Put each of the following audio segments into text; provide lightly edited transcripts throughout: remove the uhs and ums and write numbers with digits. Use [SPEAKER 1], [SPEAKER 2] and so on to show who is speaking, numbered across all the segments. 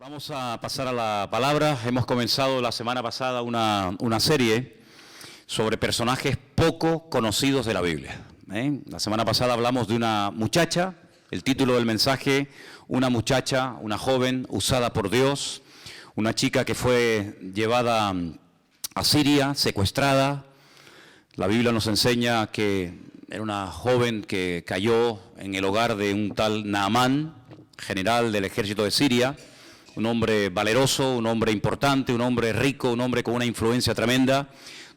[SPEAKER 1] Vamos a pasar a la palabra. Hemos comenzado la semana pasada una serie sobre personajes poco conocidos de la Biblia. La semana pasada hablamos de una muchacha, el título del mensaje, una muchacha, una joven usada por Dios, una chica que fue llevada a Siria, secuestrada. La Biblia nos enseña que era una joven que cayó en el hogar de un tal Naamán, general del ejército de Siria, un hombre valeroso, un hombre importante, un hombre rico, un hombre con una influencia tremenda,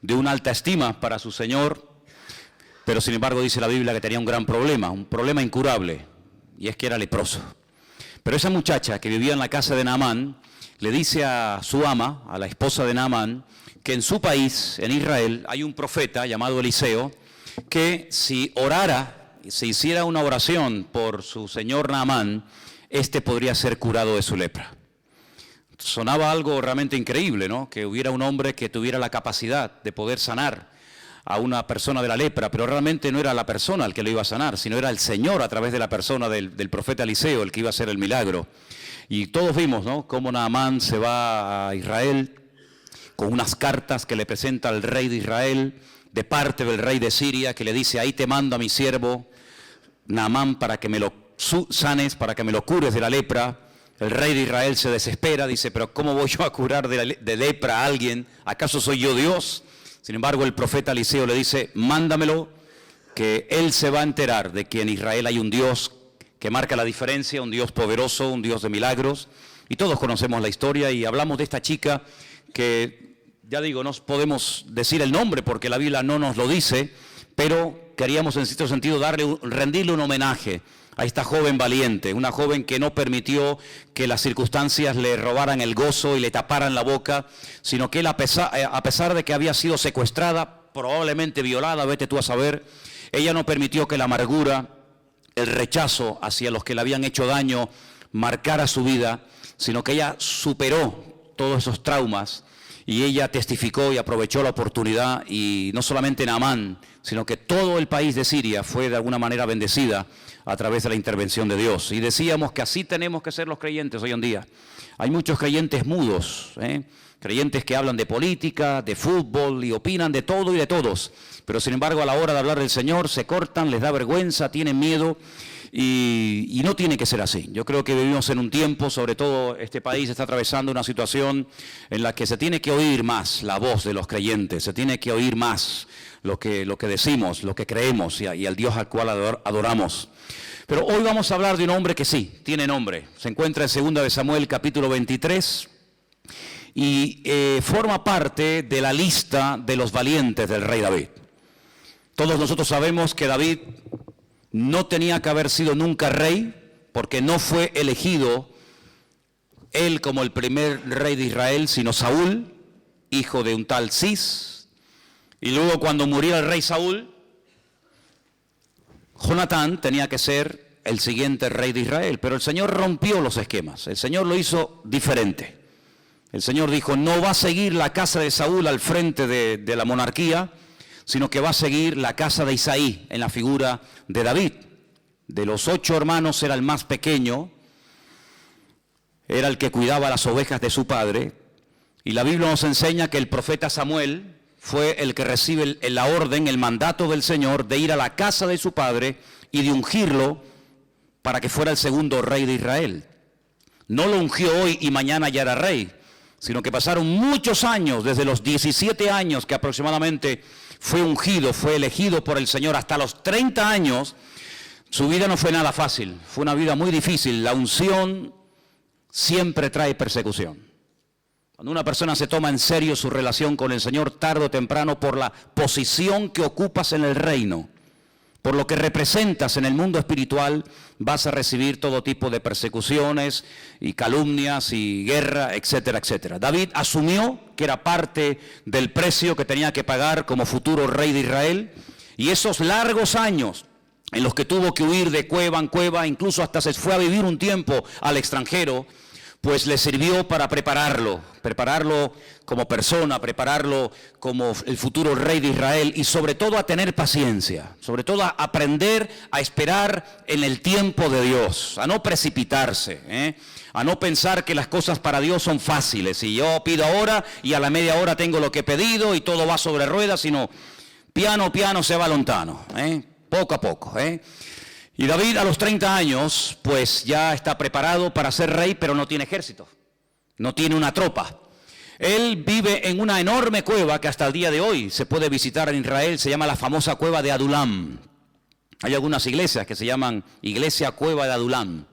[SPEAKER 1] de una alta estima para su señor, pero sin embargo dice la Biblia que tenía un gran problema, un problema incurable, y es que era leproso. Pero esa muchacha que vivía en la casa de Naamán le dice a su ama, a la esposa de Naamán, que en su país, en Israel, hay un profeta llamado Eliseo, que si orara, si hiciera una oración por su señor Naamán, este podría ser curado de su lepra. Sonaba algo realmente increíble, ¿no? Que hubiera un hombre que tuviera la capacidad de poder sanar a una persona de la lepra, pero realmente no era la persona el que lo iba a sanar, sino era el Señor a través de la persona del profeta Eliseo el que iba a hacer el milagro. Y todos vimos, ¿no?, cómo Naamán se va a Israel con unas cartas que le presenta al rey de Israel, de parte del rey de Siria, que le dice: ahí te mando a mi siervo Naamán para que me lo sanes, para que me lo cures de la lepra. El rey de Israel se desespera, dice: pero ¿cómo voy yo a curar de lepra a alguien? ¿Acaso soy yo Dios? Sin embargo, el profeta Eliseo le dice: mándamelo, que él se va a enterar de que en Israel hay un Dios que marca la diferencia, un Dios poderoso, un Dios de milagros. Y todos conocemos la historia y hablamos de esta chica que, ya digo, no podemos decir el nombre porque la Biblia no nos lo dice, pero queríamos en cierto sentido rendirle un homenaje a esta joven valiente, una joven que no permitió que las circunstancias le robaran el gozo y le taparan la boca, sino que él, a pesar de que había sido secuestrada, probablemente violada, vete tú a saber, ella no permitió que la amargura, el rechazo hacia los que le habían hecho daño marcara su vida, sino que ella superó todos esos traumas y ella testificó y aprovechó la oportunidad, y no solamente Naamán, sino que todo el país de Siria fue de alguna manera bendecida a través de la intervención de Dios. Y decíamos que así tenemos que ser los creyentes hoy en día. Hay muchos creyentes mudos, creyentes que hablan de política, de fútbol y opinan de todo y de todos, pero sin embargo a la hora de hablar del Señor se cortan, les da vergüenza, tienen miedo. Y no tiene que ser así. Yo creo que vivimos en un tiempo, sobre todo este país está atravesando una situación en la que se tiene que oír más la voz de los creyentes, se tiene que oír más lo que decimos, lo que creemos y al Dios al cual adoramos. Pero hoy vamos a hablar de un hombre que sí, tiene nombre. Se encuentra en 2 de Samuel capítulo 23 y forma parte de la lista de los valientes del rey David. Todos nosotros sabemos que David no tenía que haber sido nunca rey, porque no fue elegido él como el primer rey de Israel, sino Saúl, hijo de un tal Cis. Y luego cuando murió el rey Saúl, Jonatán tenía que ser el siguiente rey de Israel. Pero el Señor rompió los esquemas, el Señor lo hizo diferente. El Señor dijo: no va a seguir la casa de Saúl al frente de la monarquía, sino que va a seguir la casa de Isaí en la figura de David. De los 8 hermanos era el más pequeño, era el que cuidaba las ovejas de su padre, y la Biblia nos enseña que el profeta Samuel fue el que recibe la orden, el mandato del Señor de ir a la casa de su padre y de ungirlo para que fuera el segundo rey de Israel. No lo ungió hoy y mañana ya era rey, sino que pasaron muchos años, desde los 17 años que aproximadamente fue ungido, fue elegido por el Señor, hasta los 30 años. Su vida no fue nada fácil, fue una vida muy difícil. La unción siempre trae persecución. Cuando una persona se toma en serio su relación con el Señor, tarde o temprano, por la posición que ocupas en el reino, por lo que representas en el mundo espiritual, vas a recibir todo tipo de persecuciones y calumnias y guerra, etcétera, etcétera. David asumió que era parte del precio que tenía que pagar como futuro rey de Israel, y esos largos años en los que tuvo que huir de cueva en cueva, incluso hasta se fue a vivir un tiempo al extranjero, pues le sirvió para prepararlo como persona, prepararlo como el futuro rey de Israel y sobre todo a tener paciencia, sobre todo a aprender a esperar en el tiempo de Dios, a no precipitarse, a no pensar que las cosas para Dios son fáciles y yo pido ahora y a la media hora tengo lo que he pedido y todo va sobre ruedas, sino piano se va lontano, poco a poco. Y David a los 30 años, pues ya está preparado para ser rey, pero no tiene ejército, no tiene una tropa. Él vive en una enorme cueva que hasta el día de hoy se puede visitar en Israel, se llama la famosa cueva de Adulam. Hay algunas iglesias que se llaman Iglesia Cueva de Adulam.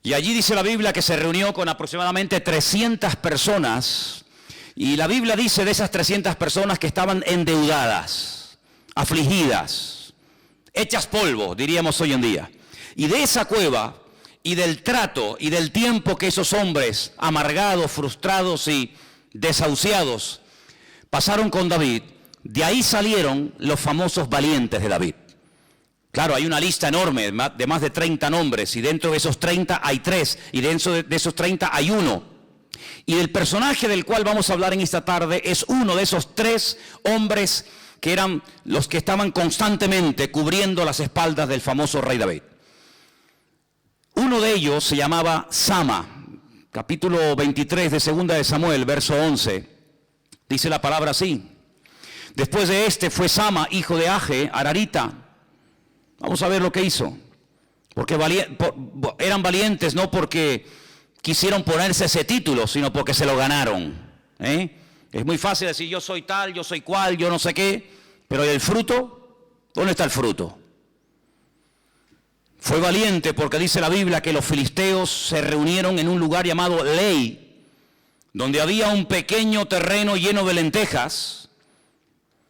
[SPEAKER 1] Y allí dice la Biblia que se reunió con aproximadamente 300 personas. Y la Biblia dice de esas 300 personas que estaban endeudadas, afligidas, hechas polvo, diríamos hoy en día. Y de esa cueva y del trato y del tiempo que esos hombres amargados, frustrados y desahuciados pasaron con David, de ahí salieron los famosos valientes de David. Claro, hay una lista enorme de más de 30 nombres y dentro de esos 30 hay 3 y dentro de esos 30 hay 1. Y el personaje del cual vamos a hablar en esta tarde es uno de esos 3 hombres que eran los que estaban constantemente cubriendo las espaldas del famoso rey David. Uno de ellos se llamaba Sama, capítulo 23 de 2 de Samuel, verso 11, dice la palabra así: después de este fue Sama, hijo de Age, Ararita. Vamos a ver lo que hizo, porque eran valientes no porque quisieron ponerse ese título, sino porque se lo ganaron, Es muy fácil decir yo soy tal, yo soy cual, yo no sé qué, pero el fruto, ¿dónde está el fruto? Fue valiente porque dice la Biblia que los filisteos se reunieron en un lugar llamado Lei, donde había un pequeño terreno lleno de lentejas,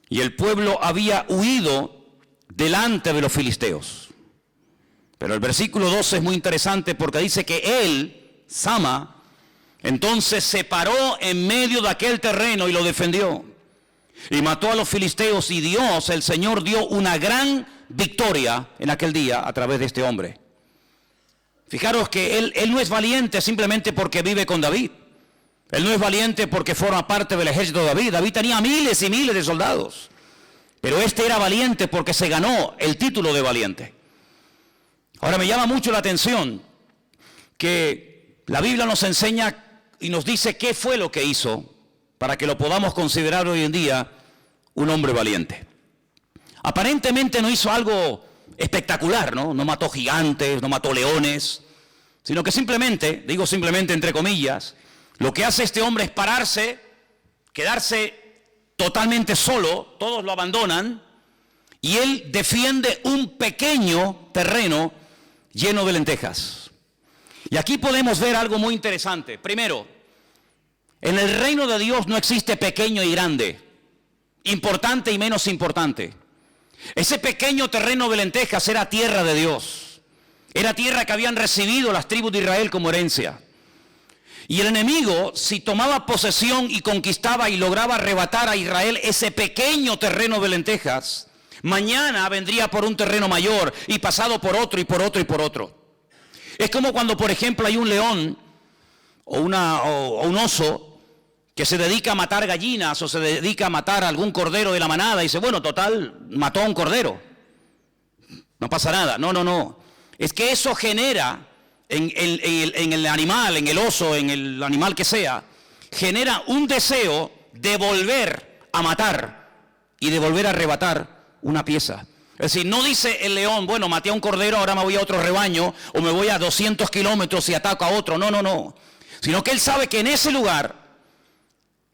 [SPEAKER 1] y el pueblo había huido delante de los filisteos. Pero el versículo 12 es muy interesante porque dice que él, Sama, entonces se paró en medio de aquel terreno y lo defendió. Y mató a los filisteos y Dios, el Señor, dio una gran victoria en aquel día a través de este hombre. Fijaros que él no es valiente simplemente porque vive con David. Él no es valiente porque forma parte del ejército de David. David tenía miles y miles de soldados. Pero este era valiente porque se ganó el título de valiente. Ahora me llama mucho la atención que la Biblia nos enseña y nos dice qué fue lo que hizo para que lo podamos considerar hoy en día un hombre valiente. Aparentemente no hizo algo espectacular, ¿no? No mató gigantes, no mató leones, sino que simplemente, digo simplemente entre comillas, lo que hace este hombre es pararse, quedarse totalmente solo, todos lo abandonan, y él defiende un pequeño terreno lleno de lentejas. Y aquí podemos ver algo muy interesante. Primero, en el reino de Dios no existe pequeño y grande, importante y menos importante. Ese pequeño terreno de lentejas era tierra de Dios. Era tierra que habían recibido las tribus de Israel como herencia. Y el enemigo, si tomaba posesión y conquistaba y lograba arrebatar a Israel ese pequeño terreno de lentejas, mañana vendría por un terreno mayor y pasado por otro y por otro y por otro. Es como cuando, por ejemplo, hay un león o un oso que se dedica a matar gallinas o se dedica a matar a algún cordero de la manada y dice, bueno, total, mató a un cordero. No pasa nada. No. Es que eso genera en el animal, en el oso, en el animal que sea, genera un deseo de volver a matar y de volver a arrebatar una pieza. Es decir, no dice el león, bueno, maté a un cordero, ahora me voy a otro rebaño o me voy a 200 kilómetros y ataco a otro. No. Sino que él sabe que en ese lugar,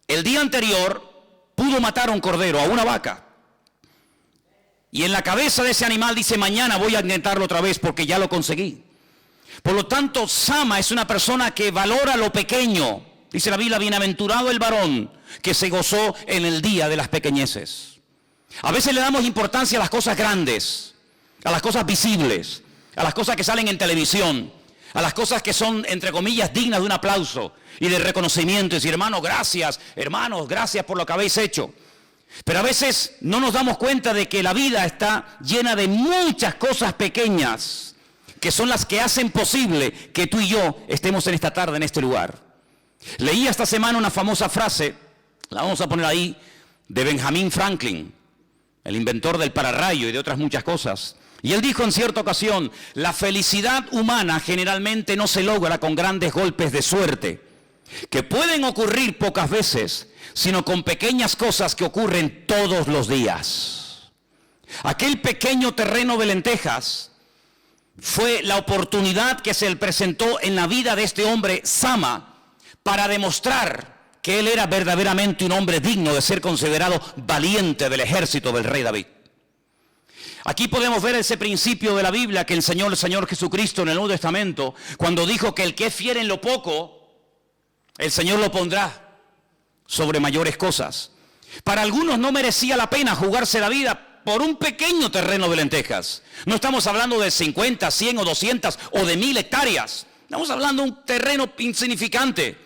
[SPEAKER 1] el día anterior, pudo matar a un cordero, a una vaca. Y en la cabeza de ese animal dice, mañana voy a intentarlo otra vez porque ya lo conseguí. Por lo tanto, Sama es una persona que valora lo pequeño. Dice la Biblia, bienaventurado el varón que se gozó en el día de las pequeñeces. A veces le damos importancia a las cosas grandes, a las cosas visibles, a las cosas que salen en televisión, a las cosas que son, entre comillas, dignas de un aplauso y de reconocimiento. Y decir, hermanos, gracias por lo que habéis hecho. Pero a veces no nos damos cuenta de que la vida está llena de muchas cosas pequeñas, que son las que hacen posible que tú y yo estemos en esta tarde en este lugar. Leí esta semana una famosa frase, la vamos a poner ahí, de Benjamin Franklin, el inventor del pararrayo y de otras muchas cosas. Y él dijo en cierta ocasión: la felicidad humana generalmente no se logra con grandes golpes de suerte, que pueden ocurrir pocas veces, sino con pequeñas cosas que ocurren todos los días. Aquel pequeño terreno de lentejas fue la oportunidad que se le presentó en la vida de este hombre Sama para demostrar que él era verdaderamente un hombre digno de ser considerado valiente del ejército del rey David. Aquí podemos ver ese principio de la Biblia que enseñó el Señor Jesucristo en el Nuevo Testamento, cuando dijo que el que es fiel en lo poco, el Señor lo pondrá sobre mayores cosas. Para algunos no merecía la pena jugarse la vida por un pequeño terreno de lentejas. No estamos hablando de 50, 100 o 200 o de 1000 hectáreas. Estamos hablando de un terreno insignificante.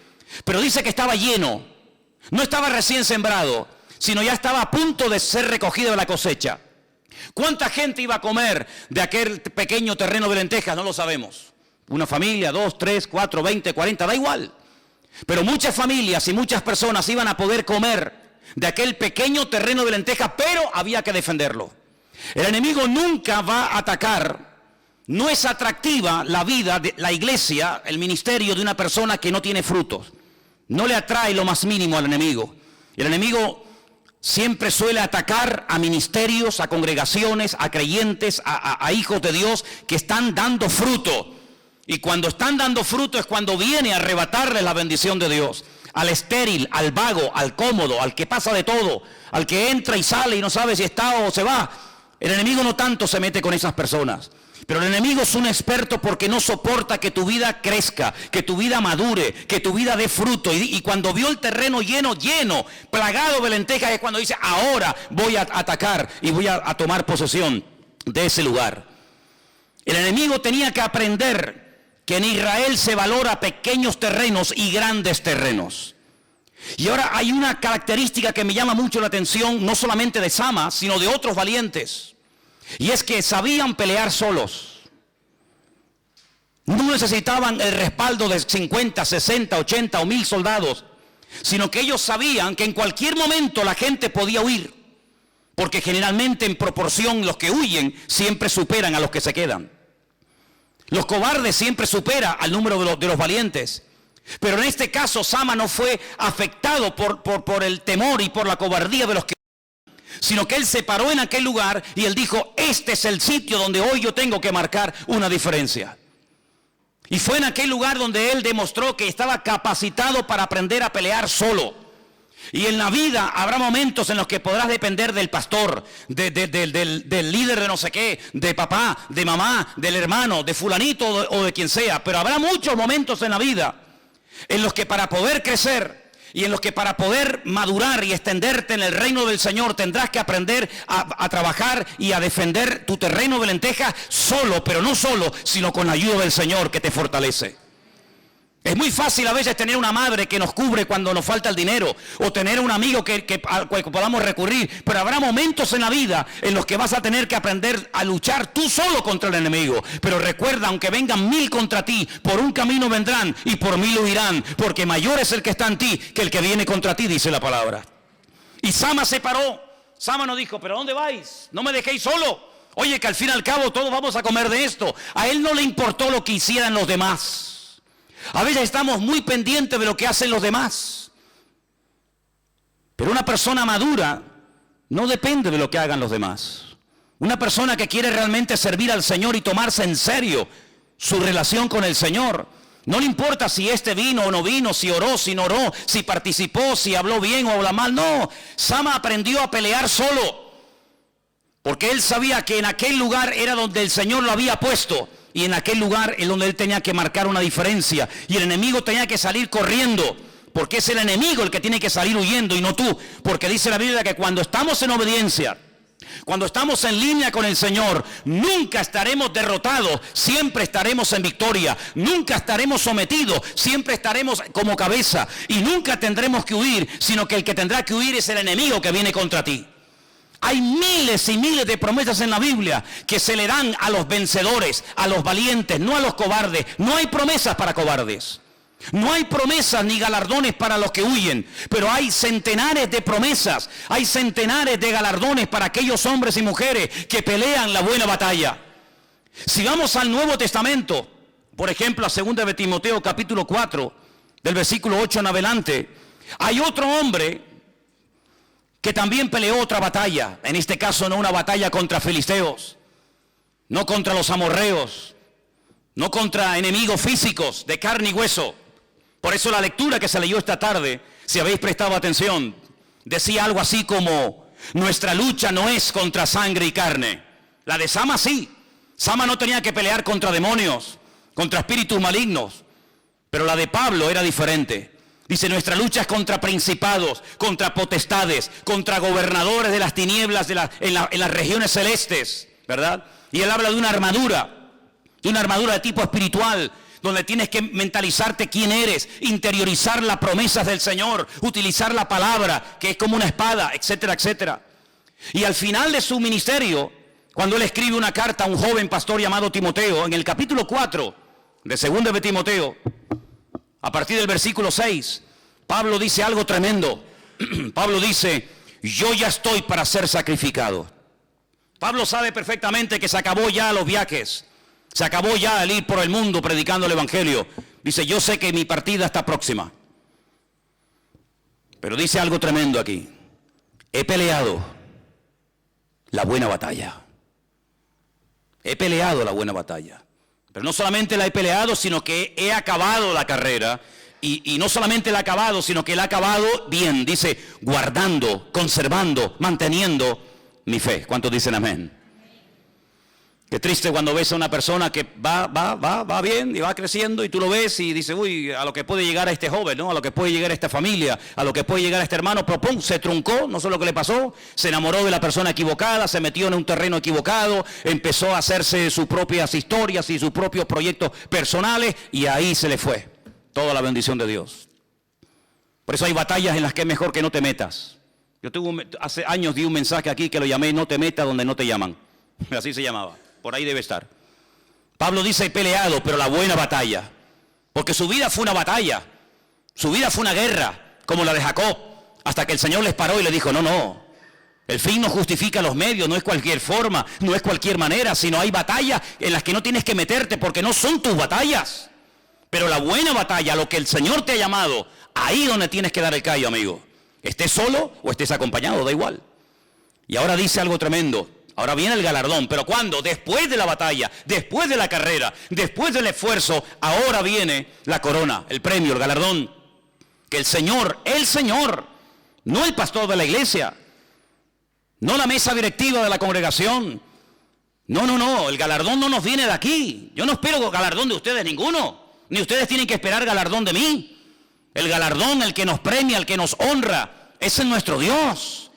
[SPEAKER 1] Pero dice que estaba lleno. No estaba recién sembrado, sino ya estaba a punto de ser recogido de la cosecha. ¿Cuánta gente iba a comer de aquel pequeño terreno de lentejas? No lo sabemos. Una familia, 2, 3, 4, 20, 40, da igual. Pero muchas familias y muchas personas iban a poder comer de aquel pequeño terreno de lentejas, pero había que defenderlo. El enemigo nunca va a atacar. No es atractiva la vida, de la iglesia, el ministerio de una persona que no tiene frutos. No le atrae lo más mínimo al enemigo. El enemigo siempre suele atacar a ministerios, a congregaciones, a creyentes, a hijos de Dios que están dando fruto. Y cuando están dando fruto es cuando viene a arrebatarles la bendición de Dios. Al estéril, al vago, al cómodo, al que pasa de todo, al que entra y sale y no sabe si está o se va. El enemigo no tanto se mete con esas personas. Pero el enemigo es un experto porque no soporta que tu vida crezca, que tu vida madure, que tu vida dé fruto. Y cuando vio el terreno lleno, plagado de lentejas, es cuando dice: ahora voy a atacar y voy a tomar posesión de ese lugar. El enemigo tenía que aprender que en Israel se valora pequeños terrenos y grandes terrenos. Y ahora hay una característica que me llama mucho la atención, no solamente de Sama, sino de otros valientes. Y es que sabían pelear solos. No necesitaban el respaldo de 50, 60, 80 o 1000 soldados, sino que ellos sabían que en cualquier momento la gente podía huir, porque generalmente en proporción los que huyen siempre superan a los que se quedan. Los cobardes siempre superan al número de los valientes. Pero en este caso Sama no fue afectado por el temor y por la cobardía de los que, sino que él se paró en aquel lugar y él dijo: este es el sitio donde hoy yo tengo que marcar una diferencia. Y fue en aquel lugar donde él demostró que estaba capacitado para aprender a pelear solo. Y en la vida habrá momentos en los que podrás depender del pastor, del líder de no sé qué, de papá, de mamá, del hermano, de fulanito o de quien sea. Pero habrá muchos momentos en la vida en los que para poder crecer y en los que para poder madurar y extenderte en el reino del Señor tendrás que aprender a trabajar y a defender tu terreno de lentejas solo, pero no solo, sino con la ayuda del Señor que te fortalece. Es muy fácil a veces tener una madre que nos cubre cuando nos falta el dinero, o tener un amigo al cual podamos recurrir, pero habrá momentos en la vida en los que vas a tener que aprender a luchar tú solo contra el enemigo. Pero recuerda, aunque vengan 1000 contra ti, por un camino vendrán y por 1000 huirán, porque mayor es el que está en ti que el que viene contra ti, dice la palabra. Y Sama se paró. Sama no dijo: ¿pero dónde vais? No me dejéis solo. Oye, que al fin y al cabo todos vamos a comer de esto. A él no le importó lo que hicieran los demás. A veces estamos muy pendientes de lo que hacen los demás. Pero una persona madura no depende de lo que hagan los demás. Una persona que quiere realmente servir al Señor y tomarse en serio su relación con el Señor, no le importa si este vino o no vino, si oró, si no oró, si participó, si habló bien o habló mal. No, Sama aprendió a pelear solo, porque él sabía que en aquel lugar era donde el Señor lo había puesto. Y en aquel lugar es donde él tenía que marcar una diferencia. Y el enemigo tenía que salir corriendo, porque es el enemigo el que tiene que salir huyendo y no tú. Porque dice la Biblia que cuando estamos en obediencia, cuando estamos en línea con el Señor, nunca estaremos derrotados, siempre estaremos en victoria. Nunca estaremos sometidos, siempre estaremos como cabeza. Y nunca tendremos que huir, sino que el que tendrá que huir es el enemigo que viene contra ti. Hay miles y miles de promesas en la Biblia que se le dan a los vencedores, a los valientes, no a los cobardes. No hay promesas para cobardes. No hay promesas ni galardones para los que huyen, pero hay centenares de promesas, hay centenares de galardones para aquellos hombres y mujeres que pelean la buena batalla. Si vamos al Nuevo Testamento, por ejemplo a 2 de Timoteo capítulo 4, del versículo 8 en adelante, hay otro hombre que también peleó otra batalla, en este caso no una batalla contra filisteos, no contra los amorreos, no contra enemigos físicos de carne y hueso. Por eso la lectura que se leyó esta tarde, si habéis prestado atención, decía algo así como: nuestra lucha no es contra sangre y carne. La de Sama sí. Sama no tenía que pelear contra demonios, contra espíritus malignos, pero la de Pablo era diferente. Dice, nuestra lucha es contra principados, contra potestades, contra gobernadores de las tinieblas en las regiones celestes, ¿verdad? Y él habla de una armadura de tipo espiritual, donde tienes que mentalizarte quién eres, interiorizar las promesas del Señor, utilizar la palabra, que es como una espada, etcétera, etcétera. Y al final de su ministerio, cuando él escribe una carta a un joven pastor llamado Timoteo, en el capítulo 4 de 2 de Timoteo, a partir del versículo 6, Pablo dice algo tremendo. Pablo dice, yo ya estoy para ser sacrificado. Pablo sabe perfectamente que se acabó ya los viajes, se acabó ya el ir por el mundo predicando el evangelio. Dice, yo sé que mi partida está próxima. Pero dice algo tremendo aquí. He peleado la buena batalla. He peleado la buena batalla. Pero no solamente la he peleado, sino que he acabado la carrera. Y no solamente la he acabado, sino que la he acabado bien. Dice, guardando, conservando, manteniendo mi fe. ¿Cuántos dicen amén? Qué triste cuando ves a una persona que va bien y va creciendo y tú lo ves y dices, uy, a lo que puede llegar a este joven, ¿no? A lo que puede llegar a esta familia, a lo que puede llegar a este hermano, pero pum, se truncó, no sé lo que le pasó, se enamoró de la persona equivocada, se metió en un terreno equivocado, empezó a hacerse sus propias historias y sus propios proyectos personales y ahí se le fue toda la bendición de Dios. Por eso hay batallas en las que es mejor que no te metas. Yo hace años di un mensaje aquí que lo llamé no te metas donde no te llaman, así se llamaba. Por ahí debe estar. Pablo dice, he peleado, pero la buena batalla. Porque su vida fue una batalla. Su vida fue una guerra, como la de Jacob. Hasta que el Señor les paró y le dijo, no. El fin no justifica los medios, no es cualquier forma, no es cualquier manera, sino hay batallas en las que no tienes que meterte porque no son tus batallas. Pero la buena batalla, lo que el Señor te ha llamado, ahí donde tienes que dar el callo, amigo. Estés solo o estés acompañado, da igual. Y ahora dice algo tremendo. Ahora viene el galardón, pero ¿cuándo? Después de la batalla, después de la carrera, después del esfuerzo, ahora viene la corona, el premio, el galardón. Que el Señor, no el pastor de la iglesia, no la mesa directiva de la congregación, no, el galardón no nos viene de aquí. Yo no espero galardón de ustedes ninguno, ni ustedes tienen que esperar galardón de mí. El galardón, el que nos premia, el que nos honra, ese es nuestro Dios.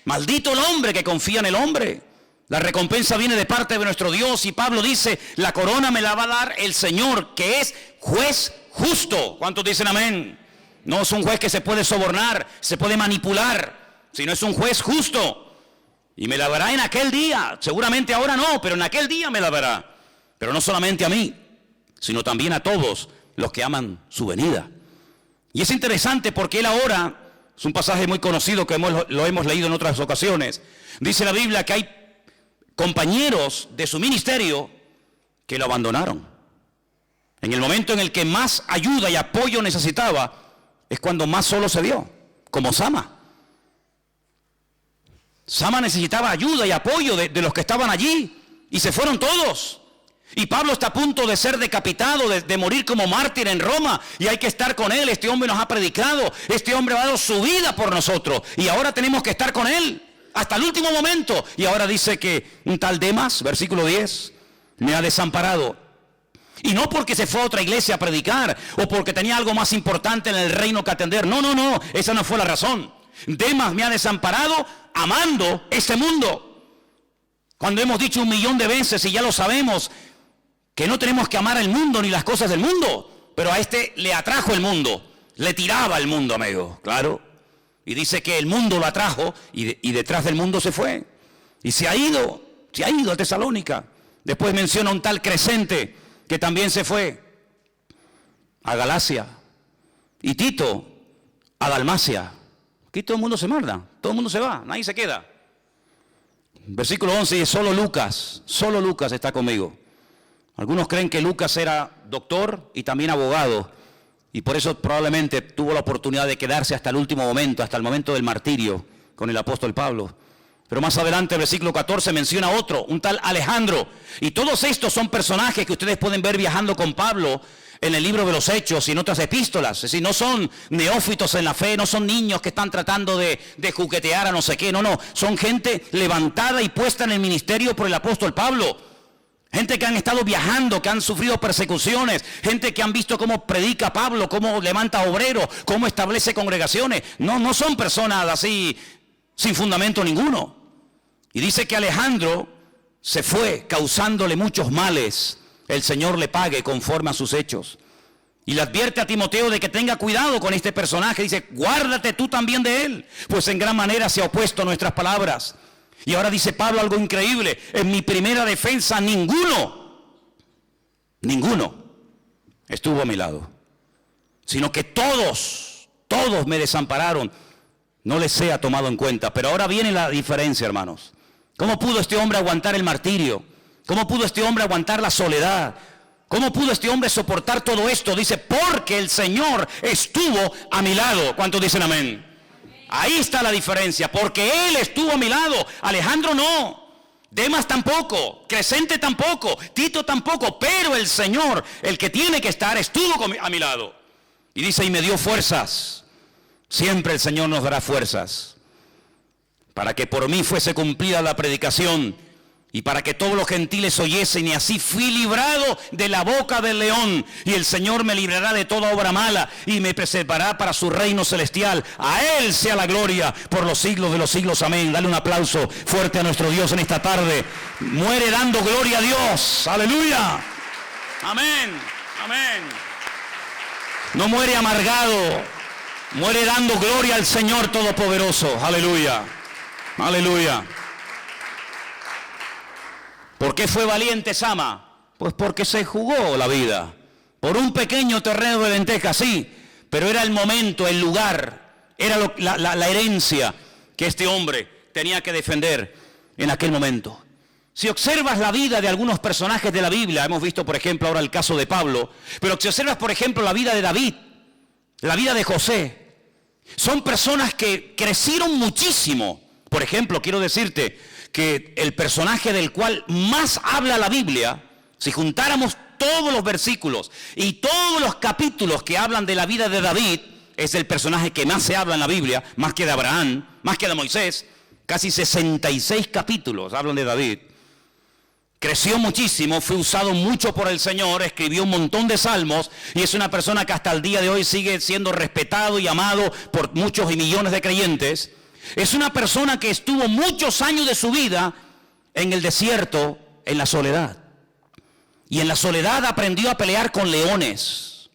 [SPEAKER 1] Maldito el hombre que confía en el hombre. La recompensa viene de parte de nuestro Dios. Y Pablo dice, la corona me la va a dar el Señor, que es juez justo. ¿Cuántos dicen amén? No es un juez que se puede sobornar, se puede manipular, sino es un juez justo. Y me la dará en aquel día. Seguramente ahora no, pero en aquel día me la dará. Pero no solamente a mí, sino también a todos los que aman su venida. Y es interesante porque él ahora... Es un pasaje muy conocido que lo hemos leído en otras ocasiones. Dice la Biblia que hay compañeros de su ministerio que lo abandonaron. En el momento en el que más ayuda y apoyo necesitaba, es cuando más solo se vio, como Sama. Sama necesitaba ayuda y apoyo de los que estaban allí y se fueron todos. Y Pablo está a punto de ser decapitado, de morir como mártir en Roma. Y hay que estar con él. Este hombre nos ha predicado. Este hombre ha dado su vida por nosotros. Y ahora tenemos que estar con él hasta el último momento. Y ahora dice que un tal Demas, versículo 10, me ha desamparado. Y no porque se fue a otra iglesia a predicar o porque tenía algo más importante en el reino que atender. No. Esa no fue la razón. Demas me ha desamparado amando este mundo. Cuando hemos dicho 1.000.000 de veces y ya lo sabemos, que no tenemos que amar el mundo ni las cosas del mundo, pero a este le atrajo el mundo, le tiraba el mundo, amigo, claro. Y dice que el mundo lo atrajo y detrás del mundo se fue. Y se ha ido a Tesalónica. Después menciona un tal Crescente que también se fue a Galacia. Y Tito a Dalmacia. Aquí todo el mundo se marda, todo el mundo se va, nadie se queda. Versículo 11 dice, solo Lucas está conmigo. Algunos creen que Lucas era doctor y también abogado, y por eso probablemente tuvo la oportunidad de quedarse hasta el último momento, hasta el momento del martirio con el apóstol Pablo. Pero más adelante, el versículo 14 menciona otro, un tal Alejandro. Y todos estos son personajes que ustedes pueden ver viajando con Pablo en el libro de los Hechos y en otras epístolas. Es decir, no son neófitos en la fe, no son niños que están tratando de juguetear a no sé qué. No, son gente levantada y puesta en el ministerio por el apóstol Pablo. Gente que han estado viajando, que han sufrido persecuciones, gente que han visto cómo predica Pablo, cómo levanta obreros, cómo establece congregaciones. No son personas así sin fundamento ninguno. Y dice que Alejandro se fue causándole muchos males. El Señor le pague conforme a sus hechos. Y le advierte a Timoteo de que tenga cuidado con este personaje. Dice, guárdate tú también de él, pues en gran manera se ha opuesto a nuestras palabras. Y ahora dice Pablo algo increíble. En mi primera defensa ninguno estuvo a mi lado, sino que todos me desampararon. No les sea tomado en cuenta. Pero ahora viene la diferencia, hermanos. ¿Cómo pudo este hombre aguantar el martirio? ¿Cómo pudo este hombre aguantar la soledad? ¿Cómo pudo este hombre soportar todo esto? Dice, porque el Señor estuvo a mi lado. ¿Cuántos dicen amén? Ahí está la diferencia, porque Él estuvo a mi lado. Alejandro no, Demas tampoco, Crescente tampoco, Tito tampoco, pero el Señor, el que tiene que estar, estuvo a mi lado. Y dice, y me dio fuerzas. Siempre el Señor nos dará fuerzas para que por mí fuese cumplida la predicación y para que todos los gentiles oyesen, y así fui librado de la boca del león, y el Señor me librará de toda obra mala y me preservará para su reino celestial. A Él sea la gloria por los siglos de los siglos, amén. Dale un aplauso fuerte a nuestro Dios en esta tarde. Muere dando gloria a Dios, aleluya, amén, amén. No muere amargado, muere dando gloria al Señor Todopoderoso, aleluya, aleluya. ¿Por qué fue valiente Sama? Pues porque se jugó la vida. Por un pequeño terreno de lentejas, sí, pero era el momento, el lugar, era la herencia que este hombre tenía que defender en aquel momento. Si observas la vida de algunos personajes de la Biblia, hemos visto por ejemplo ahora el caso de Pablo, pero si observas por ejemplo la vida de David, la vida de José, son personas que crecieron muchísimo. Por ejemplo, quiero decirte que el personaje del cual más habla la Biblia, si juntáramos todos los versículos y todos los capítulos que hablan de la vida de David, es el personaje que más se habla en la Biblia, más que de Abraham, más que de Moisés. Casi 66 capítulos hablan de David. Creció muchísimo, fue usado mucho por el Señor, escribió un montón de salmos y es una persona que hasta el día de hoy sigue siendo respetado y amado por muchos y millones de creyentes. Es una persona que estuvo muchos años de su vida en el desierto, en la soledad. Y en la soledad aprendió a pelear con leones.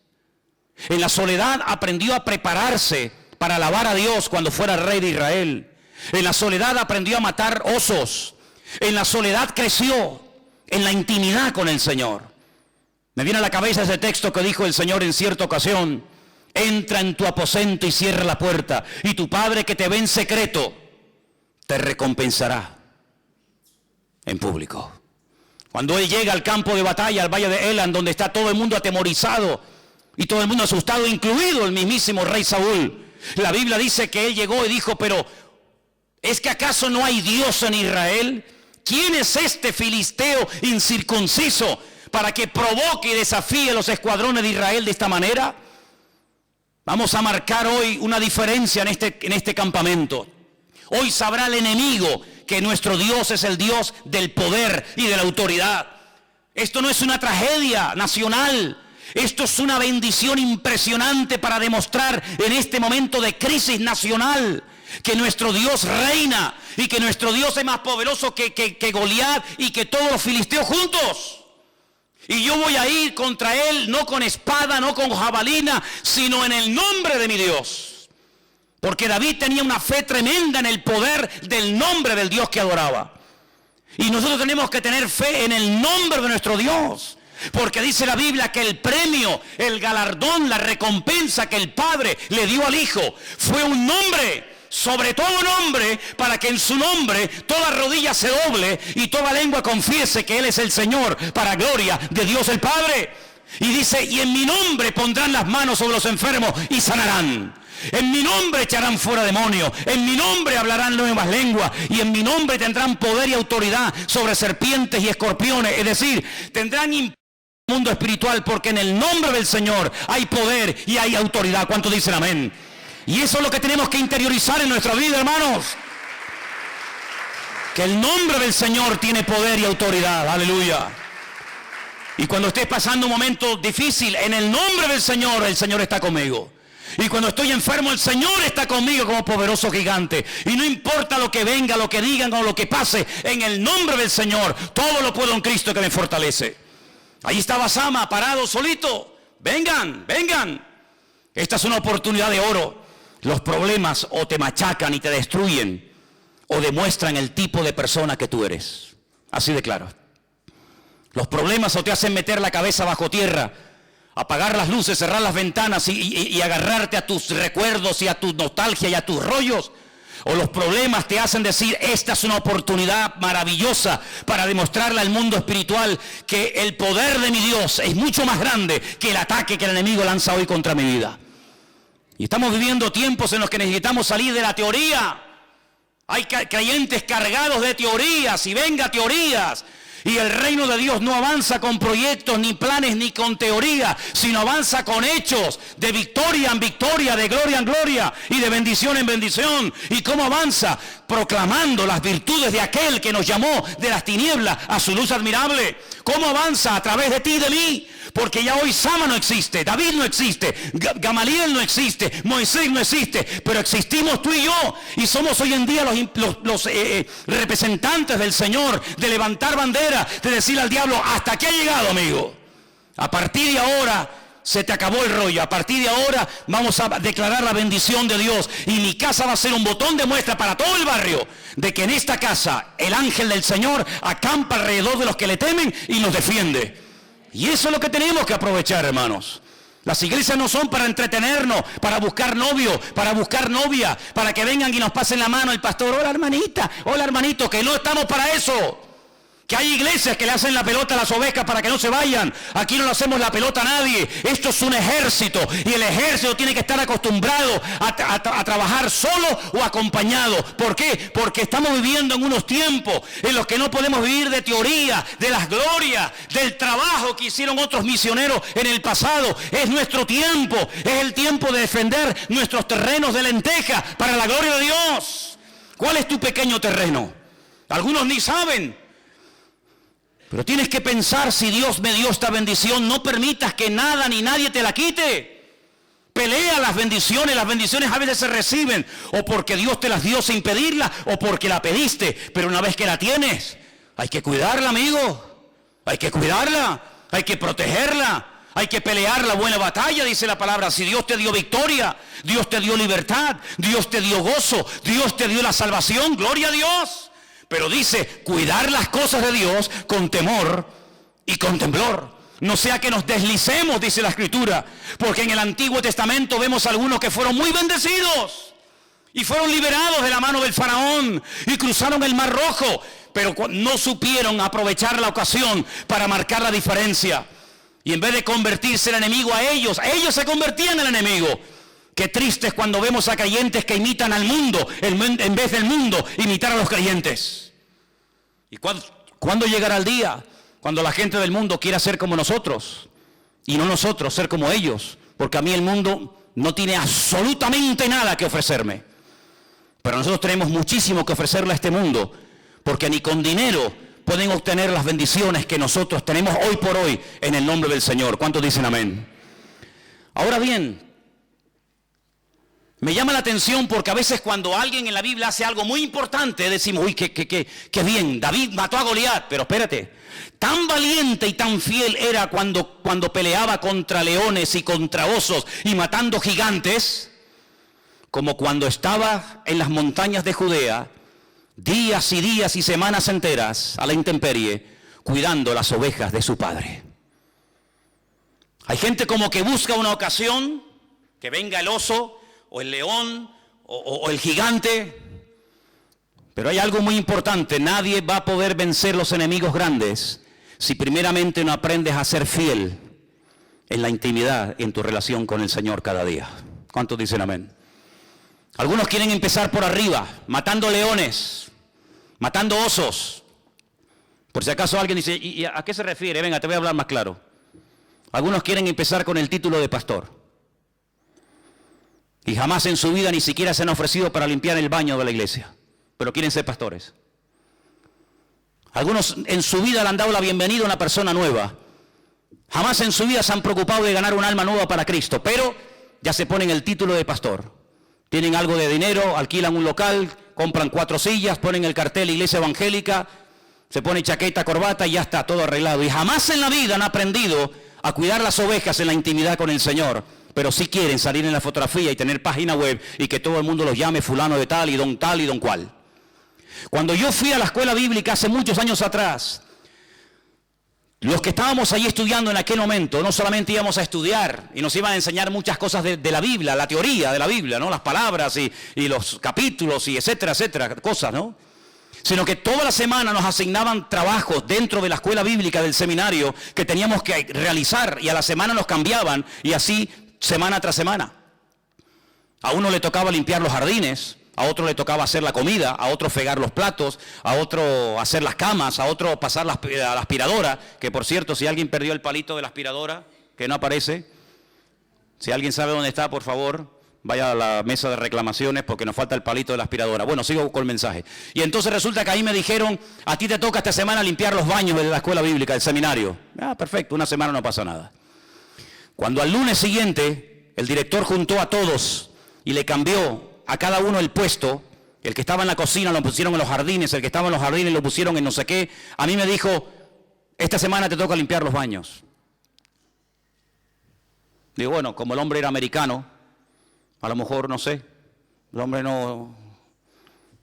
[SPEAKER 1] En la soledad aprendió a prepararse para alabar a Dios cuando fuera rey de Israel. En la soledad aprendió a matar osos. En la soledad creció en la intimidad con el Señor. Me viene a la cabeza ese texto que dijo el Señor en cierta ocasión: entra en tu aposento y cierra la puerta, y tu Padre que te ve en secreto te recompensará en público. Cuando Él llega al campo de batalla, al valle de Elan, donde está todo el mundo atemorizado y todo el mundo asustado, incluido el mismísimo rey Saúl, la Biblia dice que Él llegó y dijo, pero ¿es que acaso no hay Dios en Israel? ¿Quién es este filisteo incircunciso para que provoque y desafíe los escuadrones de Israel de esta manera? Vamos a marcar hoy una diferencia en este campamento. Hoy sabrá el enemigo que nuestro Dios es el Dios del poder y de la autoridad. Esto no es una tragedia nacional. Esto es una bendición impresionante para demostrar en este momento de crisis nacional que nuestro Dios reina y que nuestro Dios es más poderoso que Goliat y que todos los filisteos juntos. Y yo voy a ir contra él, no con espada, no con jabalina, sino en el nombre de mi Dios. Porque David tenía una fe tremenda en el poder del nombre del Dios que adoraba. Y nosotros tenemos que tener fe en el nombre de nuestro Dios. Porque dice la Biblia que el premio, el galardón, la recompensa que el Padre le dio al Hijo fue un nombre, sobre todo nombre, para que en su nombre toda rodilla se doble y toda lengua confiese que Él es el Señor, para gloria de Dios el Padre. Y dice, y en mi nombre pondrán las manos sobre los enfermos y sanarán. En mi nombre echarán fuera demonios, en mi nombre hablarán nuevas lenguas y en mi nombre tendrán poder y autoridad sobre serpientes y escorpiones. Es decir, tendrán mundo espiritual, porque en el nombre del Señor hay poder y hay autoridad. ¿Cuántos dicen amén? Y eso es lo que tenemos que interiorizar en nuestra vida, hermanos. Que el nombre del Señor tiene poder y autoridad. Aleluya. Y cuando estés pasando un momento difícil, en el nombre del Señor, el Señor está conmigo. Y cuando estoy enfermo, el Señor está conmigo como poderoso gigante. Y no importa lo que venga, lo que digan o lo que pase, en el nombre del Señor, todo lo puedo en Cristo que me fortalece. Ahí estaba Sama, parado, solito. Vengan, vengan. Esta es una oportunidad de oro. Los problemas o te machacan y te destruyen, o demuestran el tipo de persona que tú eres. Así de claro. Los problemas o te hacen meter la cabeza bajo tierra, apagar las luces, cerrar las ventanas y agarrarte a tus recuerdos y a tu nostalgia y a tus rollos. O los problemas te hacen decir, esta es una oportunidad maravillosa para demostrarle al mundo espiritual que el poder de mi Dios es mucho más grande que el ataque que el enemigo lanza hoy contra mi vida. Y estamos viviendo tiempos en los que necesitamos salir de la teoría. Hay creyentes cargados de teorías y venga teorías. Y el reino de Dios no avanza con proyectos, ni planes, ni con teoría, sino avanza con hechos, de victoria en victoria, de gloria en gloria, y de bendición en bendición. ¿Y cómo avanza? Proclamando las virtudes de aquel que nos llamó de las tinieblas a su luz admirable. ¿Cómo avanza? A través de ti y de mí. Porque ya hoy Sama no existe, David no existe, Gamaliel no existe, Moisés no existe, pero existimos tú y yo. Y somos hoy en día los representantes del Señor, de levantar bandera, de decirle al diablo, hasta aquí ha llegado, amigo. A partir de ahora se te acabó el rollo. A partir de ahora vamos a declarar la bendición de Dios. Y mi casa va a ser un botón de muestra para todo el barrio de que en esta casa el ángel del Señor acampa alrededor de los que le temen y nos defiende. Y eso es lo que tenemos que aprovechar, hermanos. Las iglesias no son para entretenernos, para buscar novio, para buscar novia, para que vengan y nos pasen la mano el pastor. Hola hermanita, hola hermanito, que no estamos para eso. Que hay iglesias que le hacen la pelota a las ovejas para que no se vayan. Aquí no le hacemos la pelota a nadie. Esto es un ejército. Y el ejército tiene que estar acostumbrado a trabajar solo o acompañado. ¿Por qué? Porque estamos viviendo en unos tiempos en los que no podemos vivir de teoría, de las glorias, del trabajo que hicieron otros misioneros en el pasado. Es nuestro tiempo. Es el tiempo de defender nuestros terrenos de lenteja para la gloria de Dios. ¿Cuál es tu pequeño terreno? Algunos ni saben. Pero tienes que pensar, si Dios me dio esta bendición, no permitas que nada ni nadie te la quite. Pelea las bendiciones a veces se reciben, o porque Dios te las dio sin pedirla, o porque la pediste, pero una vez que la tienes, hay que cuidarla, amigo. Hay que cuidarla, hay que protegerla, hay que pelear la buena batalla, dice la palabra. Si Dios te dio victoria, Dios te dio libertad, Dios te dio gozo, Dios te dio la salvación, gloria a Dios. Pero dice, cuidar las cosas de Dios con temor y con temblor. No sea que nos deslicemos, dice la Escritura. Porque en el Antiguo Testamento vemos algunos que fueron muy bendecidos. Y fueron liberados de la mano del faraón. Y cruzaron el Mar Rojo. Pero no supieron aprovechar la ocasión para marcar la diferencia. Y en vez de convertirse el enemigo a ellos se convertían en el enemigo. Qué triste es cuando vemos a creyentes que imitan al mundo, en vez del mundo imitar a los creyentes. ¿Y cuándo llegará el día cuando la gente del mundo quiera ser como nosotros? Y no nosotros ser como ellos. Porque a mí el mundo no tiene absolutamente nada que ofrecerme. Pero nosotros tenemos muchísimo que ofrecerle a este mundo. Porque ni con dinero pueden obtener las bendiciones que nosotros tenemos hoy por hoy en el nombre del Señor. ¿Cuántos dicen amén? Ahora bien, me llama la atención porque a veces cuando alguien en la Biblia hace algo muy importante, decimos, uy, qué bien, David mató a Goliat, pero espérate, tan valiente y tan fiel era cuando peleaba contra leones y contra osos y matando gigantes, como cuando estaba en las montañas de Judea, días y días y semanas enteras a la intemperie, cuidando las ovejas de su padre. Hay gente como que busca una ocasión, que venga el oso, o el león, o el gigante. Pero hay algo muy importante: nadie va a poder vencer los enemigos grandes si primeramente no aprendes a ser fiel en la intimidad, en tu relación con el Señor cada día. ¿Cuántos dicen amén? Algunos quieren empezar por arriba, matando leones, matando osos. Por si acaso alguien dice, ¿y a qué se refiere? Venga, te voy a hablar más claro. Algunos quieren empezar con el título de pastor. Y jamás en su vida ni siquiera se han ofrecido para limpiar el baño de la iglesia, pero quieren ser pastores. Algunos en su vida le han dado la bienvenida a una persona nueva. Jamás en su vida se han preocupado de ganar un alma nueva para Cristo, pero ya se ponen el título de pastor. Tienen algo de dinero, alquilan un local, compran 4 sillas, ponen el cartel Iglesia Evangélica, se pone chaqueta, corbata y ya está todo arreglado. Y jamás en la vida han aprendido a cuidar las ovejas en la intimidad con el Señor, pero sí quieren salir en la fotografía y tener página web y que todo el mundo los llame fulano de tal y don cual. Cuando yo fui a la escuela bíblica hace muchos años atrás, los que estábamos allí estudiando en aquel momento, no solamente íbamos a estudiar y nos iban a enseñar muchas cosas de la Biblia, la teoría de la Biblia, ¿no? Las palabras y los capítulos y etcétera, cosas, ¿no? Sino que toda la semana nos asignaban trabajos dentro de la escuela bíblica del seminario que teníamos que realizar, y a la semana nos cambiaban, y así semana tras semana. A uno le tocaba limpiar los jardines, a otro le tocaba hacer la comida, a otro fregar los platos, a otro hacer las camas, a otro pasar a la aspiradora, que por cierto, si alguien perdió el palito de la aspiradora, que no aparece, si alguien sabe dónde está, por favor, vaya a la mesa de reclamaciones porque nos falta el palito de la aspiradora. Bueno, sigo con el mensaje. Y entonces resulta que ahí me dijeron, a ti te toca esta semana limpiar los baños de la escuela bíblica, del seminario. Ah, perfecto, una semana no pasa nada. Cuando al lunes siguiente el director juntó a todos y le cambió a cada uno el puesto, el que estaba en la cocina lo pusieron en los jardines, el que estaba en los jardines lo pusieron en no sé qué, a mí me dijo, esta semana te toca limpiar los baños. Digo, bueno, como el hombre era americano, a lo mejor, no sé, el hombre no...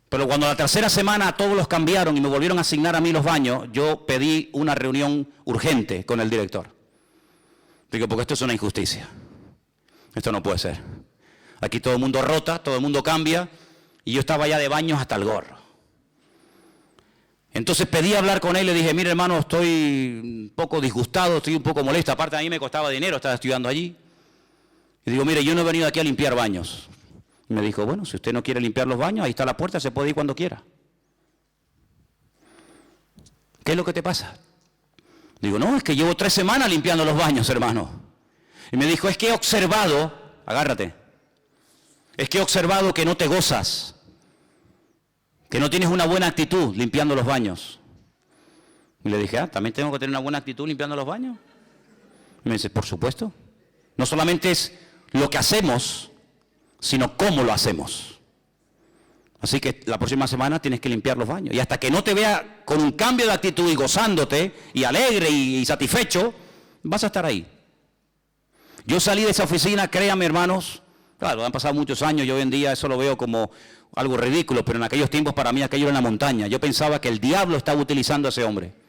[SPEAKER 1] Pero cuando la tercera semana a todos los cambiaron y me volvieron a asignar a mí los baños, yo pedí una reunión urgente con el director. Digo, porque esto es una injusticia. Esto no puede ser. Aquí todo el mundo rota, todo el mundo cambia, y yo estaba ya de baños hasta el gorro. Entonces pedí hablar con él y le dije, mire hermano, estoy un poco disgustado, estoy un poco molesto, aparte a mí me costaba dinero, estaba estudiando allí. Y digo, mire, yo no he venido aquí a limpiar baños. Y me dijo, bueno, si usted no quiere limpiar los baños, ahí está la puerta, se puede ir cuando quiera. ¿Qué es lo que te pasa? Digo, no, es que llevo 3 semanas limpiando los baños, hermano. Y me dijo, es que he observado, agárrate, es que he observado que no te gozas, que no tienes una buena actitud limpiando los baños. Y le dije, ¿también tengo que tener una buena actitud limpiando los baños? Y me dice, por supuesto. No solamente es lo que hacemos, sino cómo lo hacemos. Así que la próxima semana tienes que limpiar los baños. Y hasta que no te vea con un cambio de actitud y gozándote, y alegre y satisfecho, vas a estar ahí. Yo salí de esa oficina, créanme hermanos, claro, han pasado muchos años y hoy en día eso lo veo como algo ridículo, pero en aquellos tiempos para mí aquello era una montaña. Yo pensaba que el diablo estaba utilizando a ese hombre.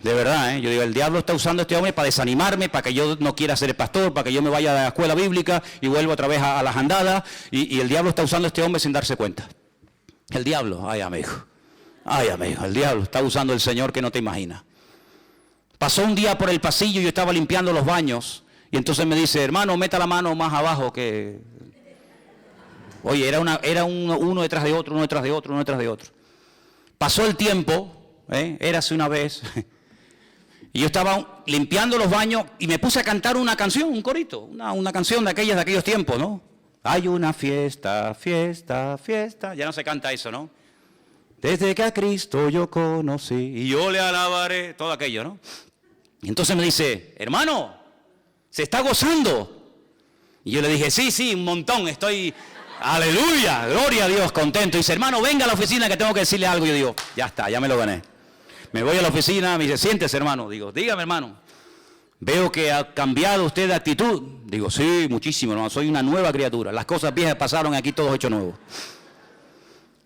[SPEAKER 1] De verdad, yo digo, el diablo está usando a este hombre para desanimarme, para que yo no quiera ser el pastor, para que yo me vaya a la escuela bíblica y vuelva otra vez a las andadas, y el diablo está usando a este hombre sin darse cuenta. El diablo, ay amigo, el diablo está usando el Señor que no te imaginas. Pasó un día por el pasillo y yo estaba limpiando los baños, y entonces me dice, hermano, meta la mano más abajo que... Oye, era uno detrás de otro, uno detrás de otro, uno detrás de otro. Pasó el tiempo, érase una vez... Y yo estaba limpiando los baños y me puse a cantar una canción, un corito, una canción de aquellos tiempos, ¿no? Hay una fiesta, fiesta, fiesta. Ya no se canta eso, ¿no? Desde que a Cristo yo conocí y yo le alabaré, todo aquello, ¿no? Y entonces me dice, hermano, ¿se está gozando? Y yo le dije, sí, un montón, estoy, aleluya, gloria a Dios, contento. Y dice, hermano, venga a la oficina que tengo que decirle algo. Y yo digo, ya está, ya me lo gané. Me voy a la oficina, me dice, siéntese hermano. Digo, dígame hermano. Veo que ha cambiado usted de actitud. Digo, sí, muchísimo, hermano, soy una nueva criatura. Las cosas viejas pasaron, aquí todos hechos nuevos.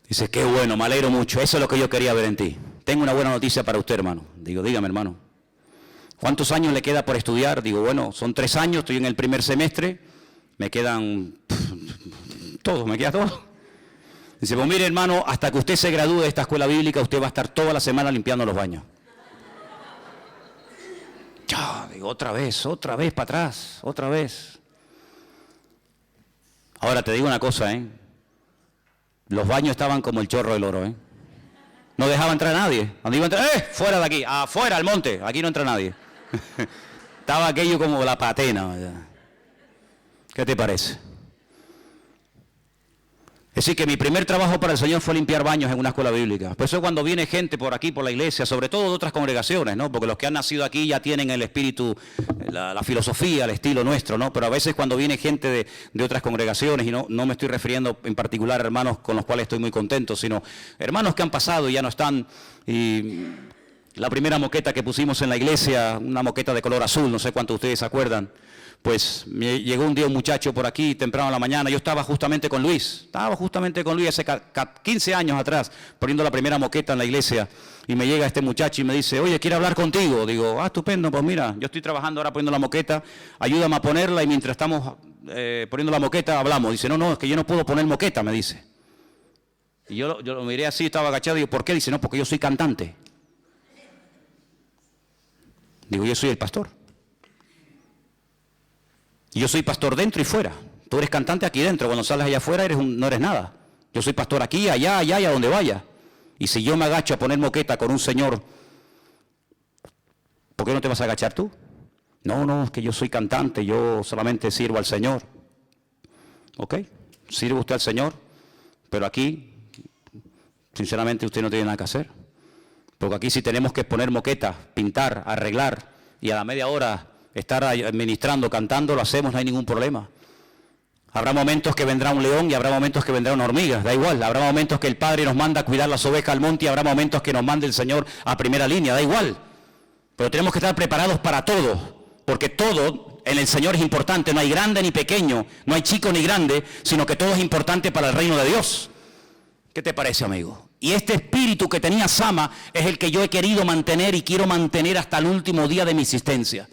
[SPEAKER 1] Dice, qué bueno, me alegro mucho, eso es lo que yo quería ver en ti. Tengo una buena noticia para usted, hermano. Digo, dígame, hermano. ¿Cuántos años le queda por estudiar? Digo, bueno, son 3 años, estoy en el primer semestre, me quedan todo, me queda todo. Dice, pues mire, hermano, hasta que usted se gradúe de esta escuela bíblica, usted va a estar toda la semana limpiando los baños. Ya, digo, otra vez para atrás, otra vez. Ahora te digo una cosa, los baños estaban como el chorro del oro, No dejaba entrar a nadie. Cuando iba a entrar, fuera de aquí, afuera al monte, aquí no entra nadie. Estaba aquello como la patena. ¿Qué te parece? Es decir, que mi primer trabajo para el Señor fue limpiar baños en una escuela bíblica. Por eso cuando viene gente por aquí, por la iglesia, sobre todo de otras congregaciones, ¿no? Porque los que han nacido aquí ya tienen el espíritu, la filosofía, el estilo nuestro, ¿no? Pero a veces cuando viene gente de otras congregaciones, y no me estoy refiriendo en particular a hermanos con los cuales estoy muy contento, sino hermanos que han pasado y ya no están. Y la primera moqueta que pusimos en la iglesia, una moqueta de color azul, no sé cuántos de ustedes se acuerdan. Pues me llegó un día un muchacho por aquí temprano en la mañana, yo estaba justamente con Luis hace 15 años atrás, poniendo la primera moqueta en la iglesia, y me llega este muchacho y me dice, oye, quiero hablar contigo. Digo, estupendo, pues mira, yo estoy trabajando ahora poniendo la moqueta, ayúdame a ponerla y mientras estamos poniendo la moqueta hablamos. Dice, no, es que yo no puedo poner moqueta, me dice. Y yo lo miré así, estaba agachado y digo, ¿por qué? Dice, no, porque yo soy cantante. Digo, yo soy el pastor. Y yo soy pastor dentro y fuera. Tú eres cantante aquí dentro, cuando sales allá afuera no eres nada. Yo soy pastor aquí, allá y a donde vaya. Y si yo me agacho a poner moqueta con un señor, ¿por qué no te vas a agachar tú? No, es que yo soy cantante, yo solamente sirvo al Señor. ¿Ok? Sirve usted al Señor, pero aquí, sinceramente, usted no tiene nada que hacer. Porque aquí si tenemos que poner moqueta, pintar, arreglar, y a la media hora estar administrando, cantando, lo hacemos, no hay ningún problema. Habrá momentos que vendrá un león y habrá momentos que vendrá una hormiga, da igual. Habrá momentos que el Padre nos manda a cuidar las ovejas al monte y habrá momentos que nos mande el Señor a primera línea, da igual. Pero tenemos que estar preparados para todo, porque todo en el Señor es importante, no hay grande ni pequeño, no hay chico ni grande, sino que todo es importante para el reino de Dios. ¿Qué te parece, amigo? Y este espíritu que tenía Sama es el que yo he querido mantener y quiero mantener hasta el último día de mi existencia.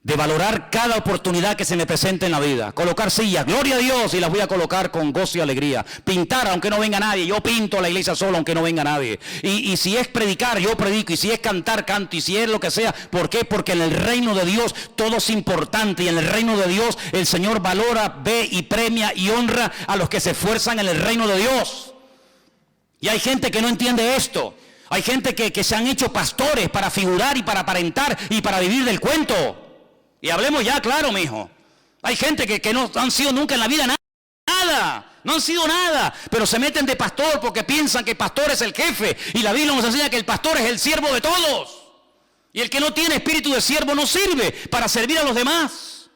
[SPEAKER 1] De valorar cada oportunidad que se me presente en la vida. Colocar sillas, gloria a Dios, y las voy a colocar con gozo y alegría. Pintar, aunque no venga nadie. Yo pinto la iglesia solo, aunque no venga nadie. Y si es predicar, yo predico. Y si es cantar, canto. Y si es lo que sea. ¿Por qué? Porque en el reino de Dios todo es importante. Y en el reino de Dios el Señor valora, ve y premia y honra a los que se esfuerzan en el reino de Dios. Y hay gente que no entiende esto. Hay gente que se han hecho pastores para figurar y para aparentar y para vivir del cuento. Y hablemos ya claro, mijo. Hay gente que no han sido nunca en la vida nada. No han sido nada. Pero se meten de pastor porque piensan que el pastor es el jefe. Y la Biblia nos enseña que el pastor es el siervo de todos. Y el que no tiene espíritu de siervo no sirve para servir a los demás.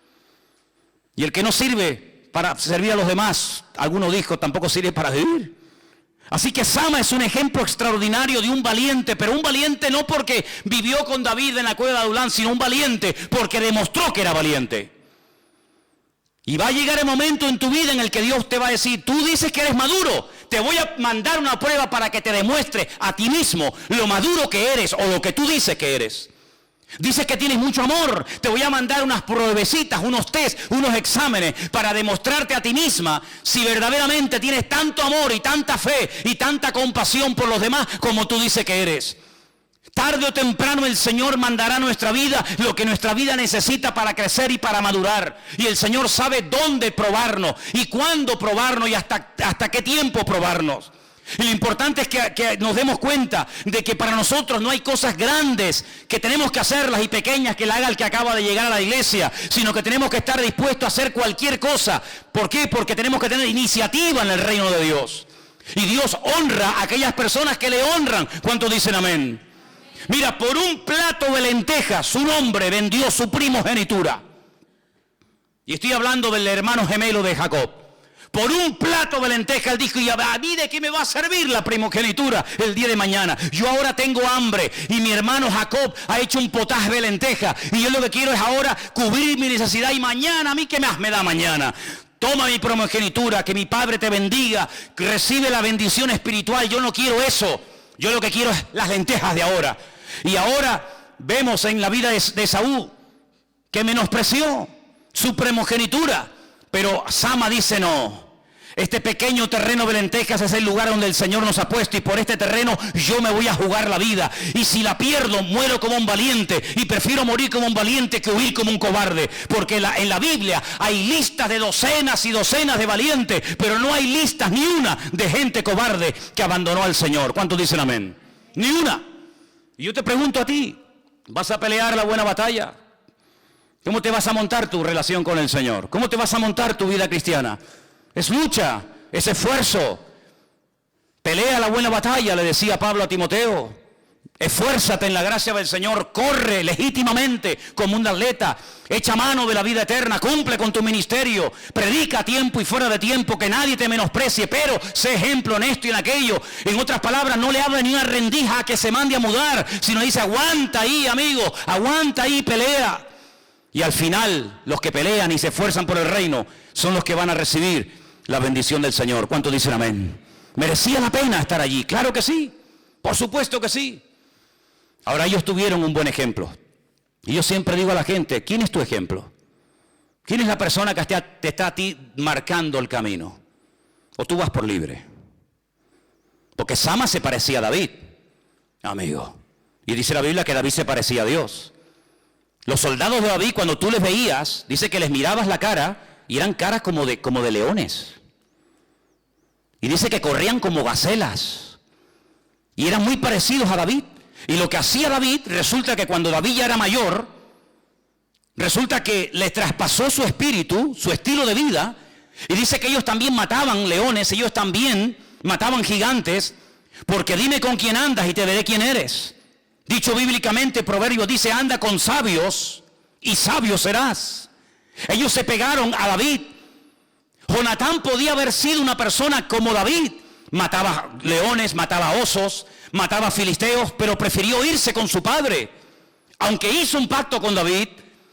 [SPEAKER 1] Y el que no sirve para servir a los demás, alguno dijo, tampoco sirve para vivir. Así que Sama es un ejemplo extraordinario de un valiente, pero un valiente no porque vivió con David en la cueva de Adulán, sino un valiente porque demostró que era valiente. Y va a llegar el momento en tu vida en el que Dios te va a decir, tú dices que eres maduro, te voy a mandar una prueba para que te demuestre a ti mismo lo maduro que eres o lo que tú dices que eres. Dices que tienes mucho amor, te voy a mandar unas pruebecitas, unos test, unos exámenes para demostrarte a ti misma si verdaderamente tienes tanto amor y tanta fe y tanta compasión por los demás como tú dices que eres. Tarde o temprano el Señor mandará a nuestra vida lo que nuestra vida necesita para crecer y para madurar. Y el Señor sabe dónde probarnos y cuándo probarnos y hasta qué tiempo probarnos. Y lo importante es que nos demos cuenta de que para nosotros no hay cosas grandes que tenemos que hacerlas y pequeñas que la haga el que acaba de llegar a la iglesia, sino que tenemos que estar dispuestos a hacer cualquier cosa. ¿Por qué? Porque tenemos que tener iniciativa en el reino de Dios. Y Dios honra a aquellas personas que le honran. ¿Cuántos dicen amén? Mira, por un plato de lentejas un hombre vendió su primogenitura. Y estoy hablando del hermano gemelo de Jacob. Por un plato de lenteja, él dijo, ¿y a mí de qué me va a servir la primogenitura el día de mañana? Yo ahora tengo hambre y mi hermano Jacob ha hecho un potaje de lenteja y yo lo que quiero es ahora cubrir mi necesidad y mañana, ¿a mí qué más me da mañana? Toma mi primogenitura, que mi padre te bendiga, que recibe la bendición espiritual. Yo no quiero eso, yo lo que quiero es las lentejas de ahora. Y ahora vemos en la vida de Esaú que menospreció su primogenitura. Pero Sama dice no, este pequeño terreno de lentejas es el lugar donde el Señor nos ha puesto y por este terreno yo me voy a jugar la vida. Y si la pierdo, muero como un valiente y prefiero morir como un valiente que huir como un cobarde. Porque en la Biblia hay listas de docenas y docenas de valientes, pero no hay listas ni una de gente cobarde que abandonó al Señor. ¿Cuántos dicen amén? Ni una. Y yo te pregunto a ti, ¿vas a pelear la buena batalla? ¿Cómo te vas a montar tu relación con el Señor? ¿Cómo te vas a montar tu vida cristiana? Es lucha, es esfuerzo. Pelea la buena batalla, le decía Pablo a Timoteo. Esfuérzate en la gracia del Señor, corre legítimamente como un atleta, echa mano de la vida eterna, cumple con tu ministerio, predica a tiempo y fuera de tiempo, que nadie te menosprecie, pero sé ejemplo en esto y en aquello. En otras palabras, no le habla ni una rendija a que se mande a mudar, sino dice, aguanta ahí, amigo, aguanta ahí, pelea. Y al final, los que pelean y se esfuerzan por el reino son los que van a recibir la bendición del Señor. ¿Cuántos dicen amén? ¿Merecía la pena estar allí? Claro que sí, por supuesto que sí. Ahora ellos tuvieron un buen ejemplo. Y yo siempre digo a la gente, ¿quién es tu ejemplo? ¿Quién es la persona que te está a ti marcando el camino? ¿O tú vas por libre? Porque Sama se parecía a David, amigo. Y dice la Biblia que David se parecía a Dios. Los soldados de David, cuando tú les veías, dice que les mirabas la cara y eran caras como de leones. Y dice que corrían como gacelas. Y eran muy parecidos a David. Y lo que hacía David, resulta que cuando David ya era mayor, resulta que le traspasó su espíritu, su estilo de vida. Y dice que ellos también mataban leones, ellos también mataban gigantes. Porque dime con quién andas y te veré quién eres. Dicho bíblicamente, Proverbios dice, anda con sabios y sabio serás. Ellos se pegaron a David. Jonatán podía haber sido una persona como David. Mataba leones, mataba osos, mataba filisteos, pero prefirió irse con su padre. Aunque hizo un pacto con David,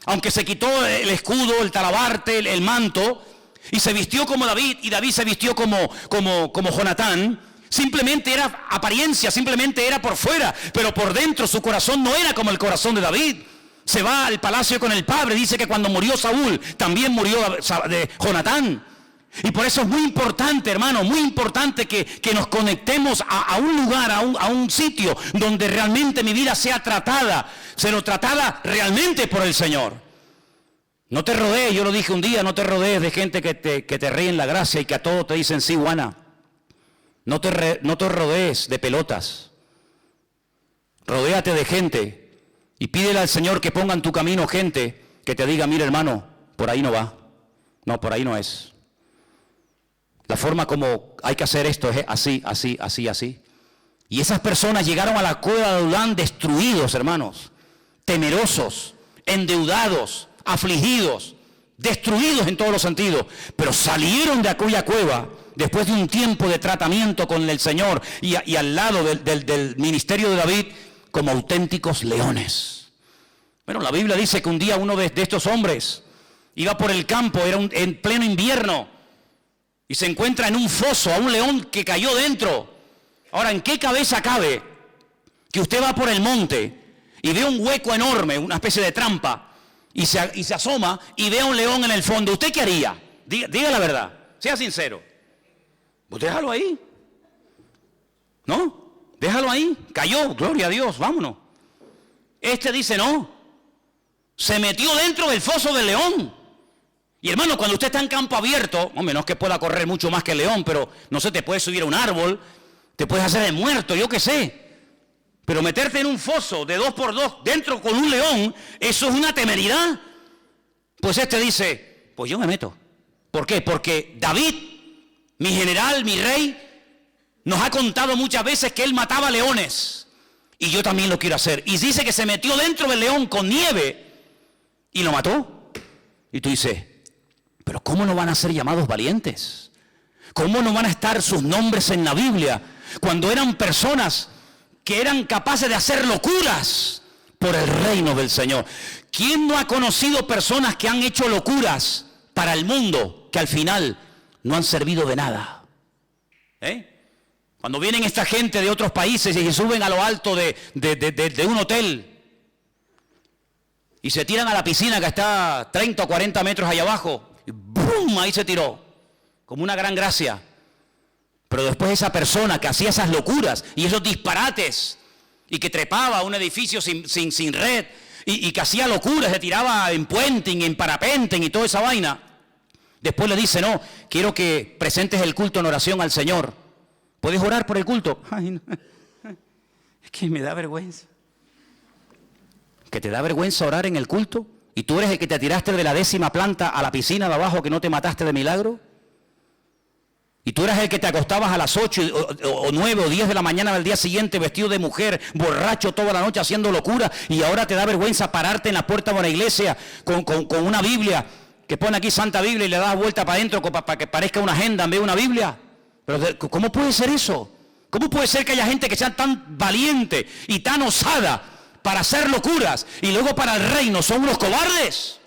[SPEAKER 1] aunque se quitó el escudo, el talabarte, el manto, y se vistió como David, y David se vistió como Jonatán, simplemente era apariencia, simplemente era por fuera, pero por dentro su corazón no era como el corazón de David. Se va al palacio con el padre, dice que cuando murió Saúl, también murió de Jonatán. Y por eso es muy importante, hermano, muy importante que nos conectemos a un lugar, a un sitio donde realmente mi vida sea tratada realmente por el Señor. No te rodees, yo lo dije un día, no te rodees de gente que te ríen la gracia y que a todos te dicen sí, Juana. No te rodees de pelotas. Rodéate de gente y pídele al Señor que ponga en tu camino gente que te diga, mira hermano, por ahí no va. No, por ahí no es. La forma como hay que hacer esto es así, así, así, así. Y esas personas llegaron a la cueva de Adulán destruidos, hermanos, temerosos, endeudados, afligidos, destruidos en todos los sentidos. Pero salieron de aquella cueva después de un tiempo de tratamiento con el Señor y al lado del ministerio de David como auténticos leones. Bueno, la Biblia dice que un día uno de estos hombres iba por el campo, era en pleno invierno, y se encuentra en un foso a un león que cayó dentro. Ahora, ¿en qué cabeza cabe que usted va por el monte y ve un hueco enorme, una especie de trampa, y se asoma y ve a un león en el fondo? ¿Usted qué haría? Diga la verdad, sea sincero. Pues déjalo ahí. ¿No? Déjalo ahí. Cayó, gloria a Dios, vámonos. Este dice no. Se metió dentro del foso del león. Y hermano, cuando usted está en campo abierto, hombre, no es que pueda correr mucho más que el león, pero no sé, te puedes subir a un árbol, te puedes hacer el muerto, yo qué sé. Pero meterte en un foso de 2x2 dentro con un león, eso es una temeridad. Pues este dice, pues yo me meto. ¿Por qué? Porque David, mi general, mi rey, nos ha contado muchas veces que él mataba leones. Y yo también lo quiero hacer. Y dice que se metió dentro del león con nieve y lo mató. Y tú dices, pero ¿cómo no van a ser llamados valientes? ¿Cómo no van a estar sus nombres en la Biblia cuando eran personas que eran capaces de hacer locuras por el reino del Señor? ¿Quién no ha conocido personas que han hecho locuras para el mundo que al final no han servido de nada? Cuando vienen esta gente de otros países y se suben a lo alto de un hotel y se tiran a la piscina que está 30 o 40 metros allá abajo, y ¡bum!, ahí se tiró, como una gran gracia. Pero después esa persona que hacía esas locuras y esos disparates y que trepaba a un edificio sin red y que hacía locuras, se tiraba en puenting, en parapenten y toda esa vaina, después le dice, no, quiero que presentes el culto en oración al Señor. ¿Puedes orar por el culto? Ay, no. Es que me da vergüenza. ¿Que te da vergüenza orar en el culto? ¿Y tú eres el que te tiraste de la 10ª planta a la piscina de abajo que no te mataste de milagro? ¿Y tú eras el que te acostabas a las 8 o 9 o 10 de la mañana del día siguiente vestido de mujer, borracho toda la noche haciendo locura, y ahora te da vergüenza pararte en la puerta de una iglesia con una Biblia que pone aquí Santa Biblia y le das vuelta para adentro para que parezca una agenda en vez de una Biblia? Pero ¿cómo puede ser eso? ¿Cómo puede ser que haya gente que sea tan valiente y tan osada para hacer locuras y luego para el reino son unos cobardes?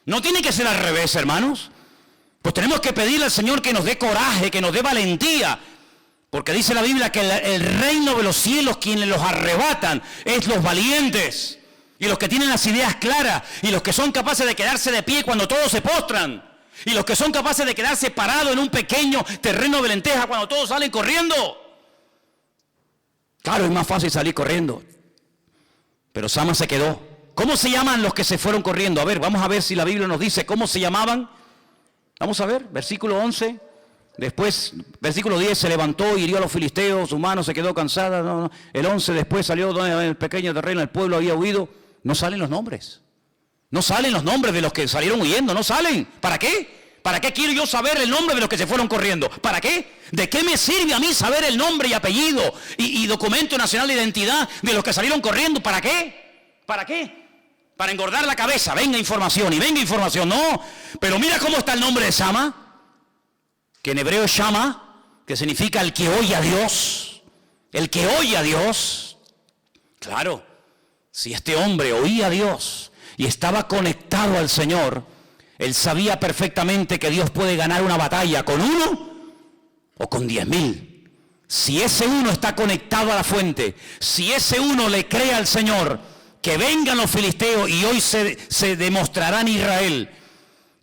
[SPEAKER 1] No tiene que ser al revés, hermanos. Pues tenemos que pedirle al Señor que nos dé coraje, que nos dé valentía, porque dice la Biblia que el reino de los cielos, quienes los arrebatan, es los valientes, y los que tienen las ideas claras, y los que son capaces de quedarse de pie cuando todos se postran, y los que son capaces de quedarse parados en un pequeño terreno de lenteja cuando todos salen corriendo. Claro, es más fácil salir corriendo, pero Sama se quedó. ¿Cómo se llaman los que se fueron corriendo? A ver, vamos a ver si la Biblia nos dice cómo se llamaban. Vamos a ver, versículo 11, después, versículo 10, se levantó, hirió a los filisteos, su mano se quedó cansada, el 11, después salió donde el pequeño terreno, el pueblo había huido. No salen los nombres, no salen los nombres de los que salieron huyendo, no salen. ¿Para qué? ¿Para qué quiero yo saber el nombre de los que se fueron corriendo? ¿Para qué? ¿De qué me sirve a mí saber el nombre y apellido y documento nacional de identidad de los que salieron corriendo? ¿Para qué? ¿Para qué? Para engordar la cabeza, venga información y venga información, no. Pero mira cómo está el nombre de Sama, que en hebreo es Shama, que significa el que oye a Dios, el que oye a Dios. Claro, si este hombre oía a Dios y estaba conectado al Señor, él sabía perfectamente que Dios puede ganar una batalla con 1 o con 10,000. Si ese uno está conectado a la fuente, si ese uno le cree al Señor, que vengan los filisteos, y hoy se demostrará en Israel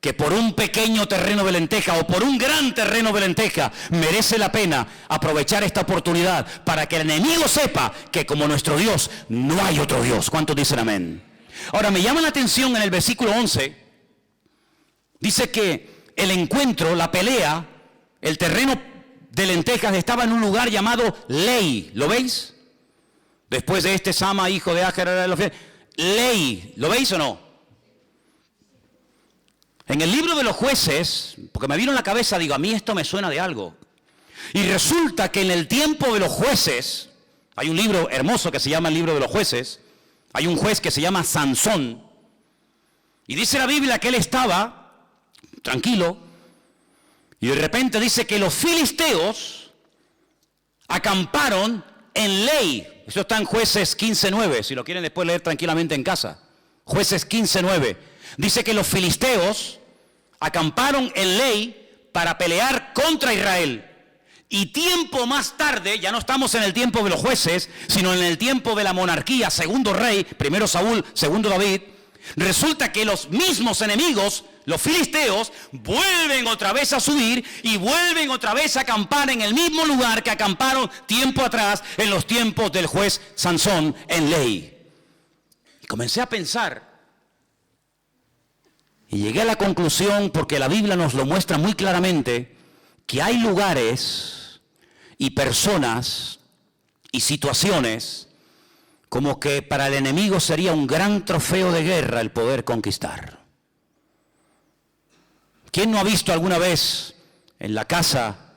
[SPEAKER 1] que por un pequeño terreno de lenteja o por un gran terreno de lenteja merece la pena aprovechar esta oportunidad para que el enemigo sepa que como nuestro Dios no hay otro Dios. ¿Cuántos dicen amén? Ahora me llama la atención en el versículo 11, dice que el encuentro, la pelea, el terreno de lentejas estaba en un lugar llamado Lei. ¿Lo veis? Después de este Sama, hijo de Ajer, Lei, ¿lo veis o no? En el libro de los jueces, porque me vino en la cabeza, digo, a mí esto me suena de algo. Y resulta que en el tiempo de los jueces, hay un libro hermoso que se llama el libro de los jueces, hay un juez que se llama Sansón, y dice la Biblia que él estaba tranquilo, y de repente dice que los filisteos acamparon en Lei. Eso está en Jueces 15:9, si lo quieren después leer tranquilamente en casa. Jueces 15:9. Dice que los filisteos acamparon en Lei para pelear contra Israel. Y tiempo más tarde, ya no estamos en el tiempo de los jueces, sino en el tiempo de la monarquía, segundo rey, primero Saúl, segundo David, resulta que los mismos enemigos, los filisteos, vuelven otra vez a subir y vuelven otra vez a acampar en el mismo lugar que acamparon tiempo atrás en los tiempos del juez Sansón en Lei. Y comencé a pensar y llegué a la conclusión, porque la Biblia nos lo muestra muy claramente, que hay lugares y personas y situaciones como que para el enemigo sería un gran trofeo de guerra el poder conquistar. ¿Quién no ha visto alguna vez en la casa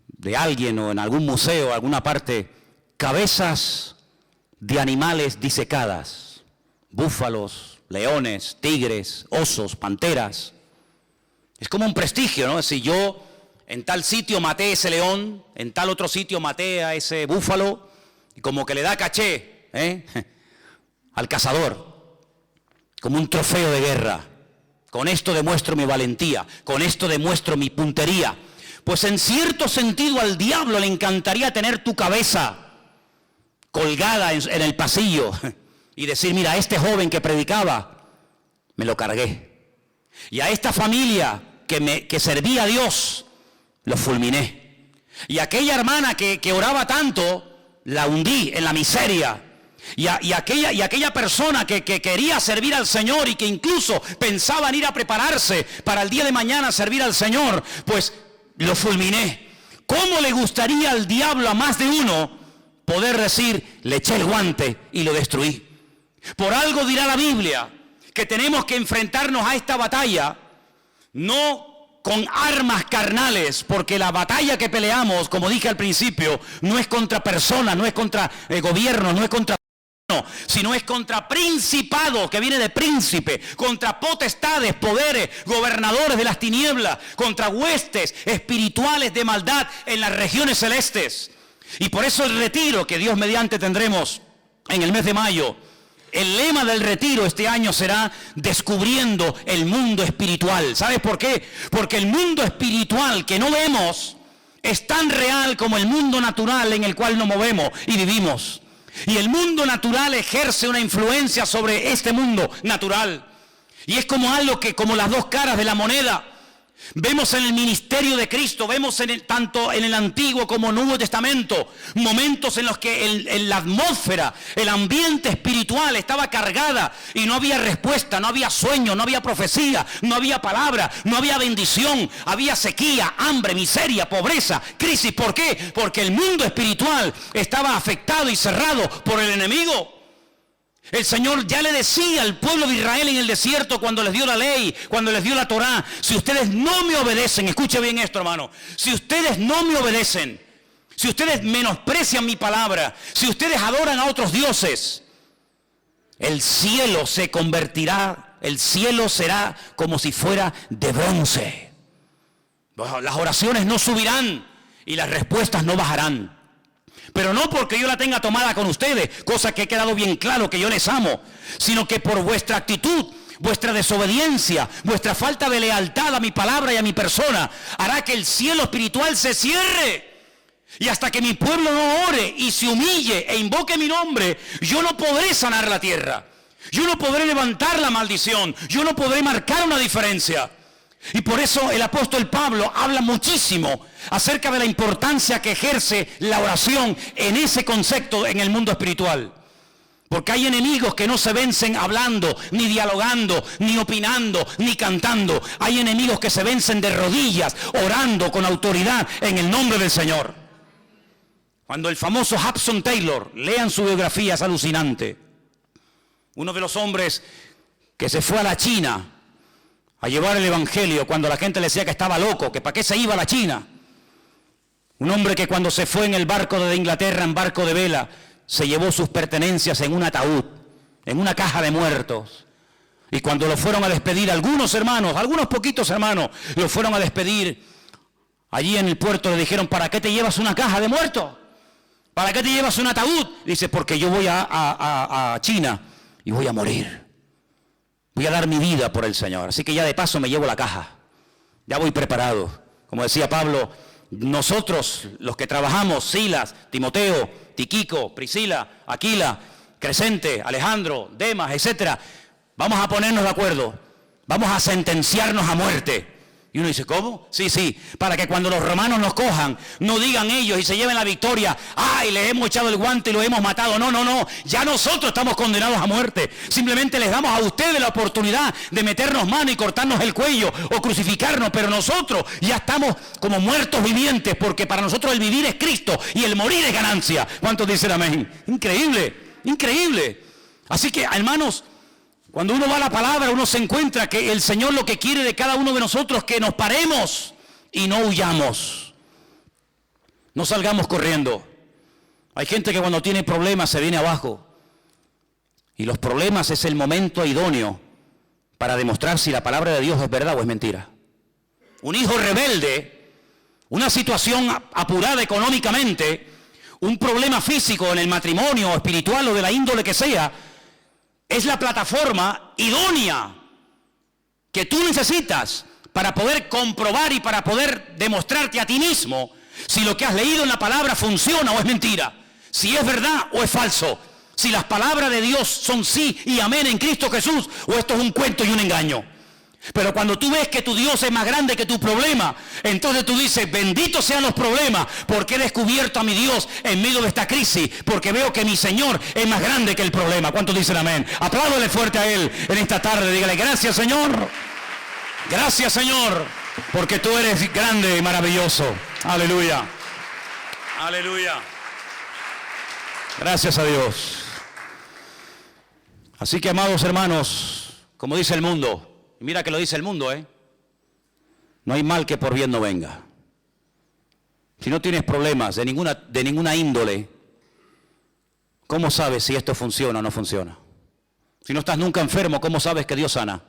[SPEAKER 1] de alguien o en algún museo, alguna parte, cabezas de animales disecadas? Búfalos, leones, tigres, osos, panteras. Es como un prestigio, ¿no? Si yo en tal sitio maté ese león, en tal otro sitio maté a ese búfalo, y como que le da caché al cazador, como un trofeo de guerra. Con esto demuestro mi valentía, con esto demuestro mi puntería. Pues en cierto sentido al diablo le encantaría tener tu cabeza colgada en el pasillo y decir, mira, a este joven que predicaba, me lo cargué. Y a esta familia que servía a Dios, lo fulminé. Y a aquella hermana que oraba tanto, la hundí en la miseria. Y aquella persona que quería servir al Señor y que incluso pensaba en ir a prepararse para el día de mañana servir al Señor, pues lo fulminé. ¿Cómo le gustaría al diablo a más de uno poder decir, le eché el guante y lo destruí? Por algo dirá la Biblia que tenemos que enfrentarnos a esta batalla no con armas carnales, porque la batalla que peleamos, como dije al principio, no es contra personas, no es contra gobiernos, no es contra sino es contra principados, que viene de príncipe, contra potestades, poderes, gobernadores de las tinieblas, contra huestes espirituales de maldad en las regiones celestes. Y por eso el retiro que Dios mediante tendremos en el mes de mayo, el lema del retiro este año será descubriendo el mundo espiritual. ¿Sabes por qué? Porque el mundo espiritual que no vemos es tan real como el mundo natural en el cual nos movemos y vivimos. Y el mundo natural ejerce una influencia sobre este mundo natural. Y es como algo que, como las dos caras de la moneda, vemos en el ministerio de Cristo, vemos tanto en el Antiguo como Nuevo Testamento, momentos en los que en la atmósfera, el ambiente espiritual estaba cargada y no había respuesta, no había sueño, no había profecía, no había palabra, no había bendición, había sequía, hambre, miseria, pobreza, crisis. ¿Por qué? Porque el mundo espiritual estaba afectado y cerrado por el enemigo. El Señor ya le decía al pueblo de Israel en el desierto cuando les dio la ley, cuando les dio la Torá, si ustedes no me obedecen, escuche bien esto, hermano, si ustedes no me obedecen, si ustedes menosprecian mi palabra, si ustedes adoran a otros dioses, el cielo se convertirá, el cielo será como si fuera de bronce. Las oraciones no subirán y las respuestas no bajarán. Pero no porque yo la tenga tomada con ustedes, cosa que ha quedado bien claro que yo les amo, sino que por vuestra actitud, vuestra desobediencia, vuestra falta de lealtad a mi palabra y a mi persona, hará que el cielo espiritual se cierre. Y hasta que mi pueblo no ore y se humille e invoque mi nombre, yo no podré sanar la tierra. Yo no podré levantar la maldición. Yo no podré marcar una diferencia. Y por eso el apóstol Pablo habla muchísimo acerca de la importancia que ejerce la oración en ese concepto en el mundo espiritual. Porque hay enemigos que no se vencen hablando, ni dialogando, ni opinando, ni cantando. Hay enemigos que se vencen de rodillas, orando con autoridad en el nombre del Señor. Cuando el famoso Hudson Taylor, lean su biografía, es alucinante. Uno de los hombres que se fue a la China a llevar el evangelio cuando la gente le decía que estaba loco, que para qué se iba a la China. Un hombre que cuando se fue en el barco de Inglaterra, en barco de vela, se llevó sus pertenencias en un ataúd, en una caja de muertos. Y cuando lo fueron a despedir, algunos hermanos, algunos poquitos hermanos, lo fueron a despedir, allí en el puerto le dijeron, ¿para qué te llevas una caja de muertos? ¿Para qué te llevas un ataúd? Dice, porque yo voy a China y voy a morir. Voy a dar mi vida por el Señor. Así que ya de paso me llevo la caja. Ya voy preparado. Como decía Pablo, nosotros los que trabajamos, Silas, Timoteo, Tiquico, Priscila, Aquila, Crescente, Alejandro, Demas, etcétera, vamos a ponernos de acuerdo. Vamos a sentenciarnos a muerte. Y uno dice, ¿cómo? Sí, para que cuando los romanos nos cojan, no digan ellos y se lleven la victoria, ¡ay, le hemos echado el guante y lo hemos matado! No, ya nosotros estamos condenados a muerte. Simplemente les damos a ustedes la oportunidad de meternos mano y cortarnos el cuello o crucificarnos, pero nosotros ya estamos como muertos vivientes, porque para nosotros el vivir es Cristo y el morir es ganancia. ¿Cuántos dicen amén? Increíble. Así que, hermanos, cuando uno va a la palabra, uno se encuentra que el Señor lo que quiere de cada uno de nosotros es que nos paremos y no huyamos. No salgamos corriendo. Hay gente que cuando tiene problemas se viene abajo. Y los problemas es el momento idóneo para demostrar si la palabra de Dios es verdad o es mentira. Un hijo rebelde, una situación apurada económicamente, un problema físico en el matrimonio, espiritual o de la índole que sea, es la plataforma idónea que tú necesitas para poder comprobar y para poder demostrarte a ti mismo si lo que has leído en la palabra funciona o es mentira, si es verdad o es falso, si las palabras de Dios son sí y amén en Cristo Jesús o esto es un cuento y un engaño. Pero cuando tú ves que tu Dios es más grande que tu problema, entonces tú dices, benditos sean los problemas, porque he descubierto a mi Dios en medio de esta crisis, porque veo que mi Señor es más grande que el problema. ¿Cuántos dicen amén? Apláudale fuerte a Él en esta tarde, dígale, gracias Señor, gracias Señor, porque tú eres grande y maravilloso. Aleluya, aleluya. Gracias a Dios. Así que, amados hermanos, como dice el mundo, y mira que lo dice el mundo, no hay mal que por bien no venga. Si no tienes problemas de ninguna índole, ¿cómo sabes si esto funciona o no funciona? Si no estás nunca enfermo, ¿cómo sabes que Dios sana?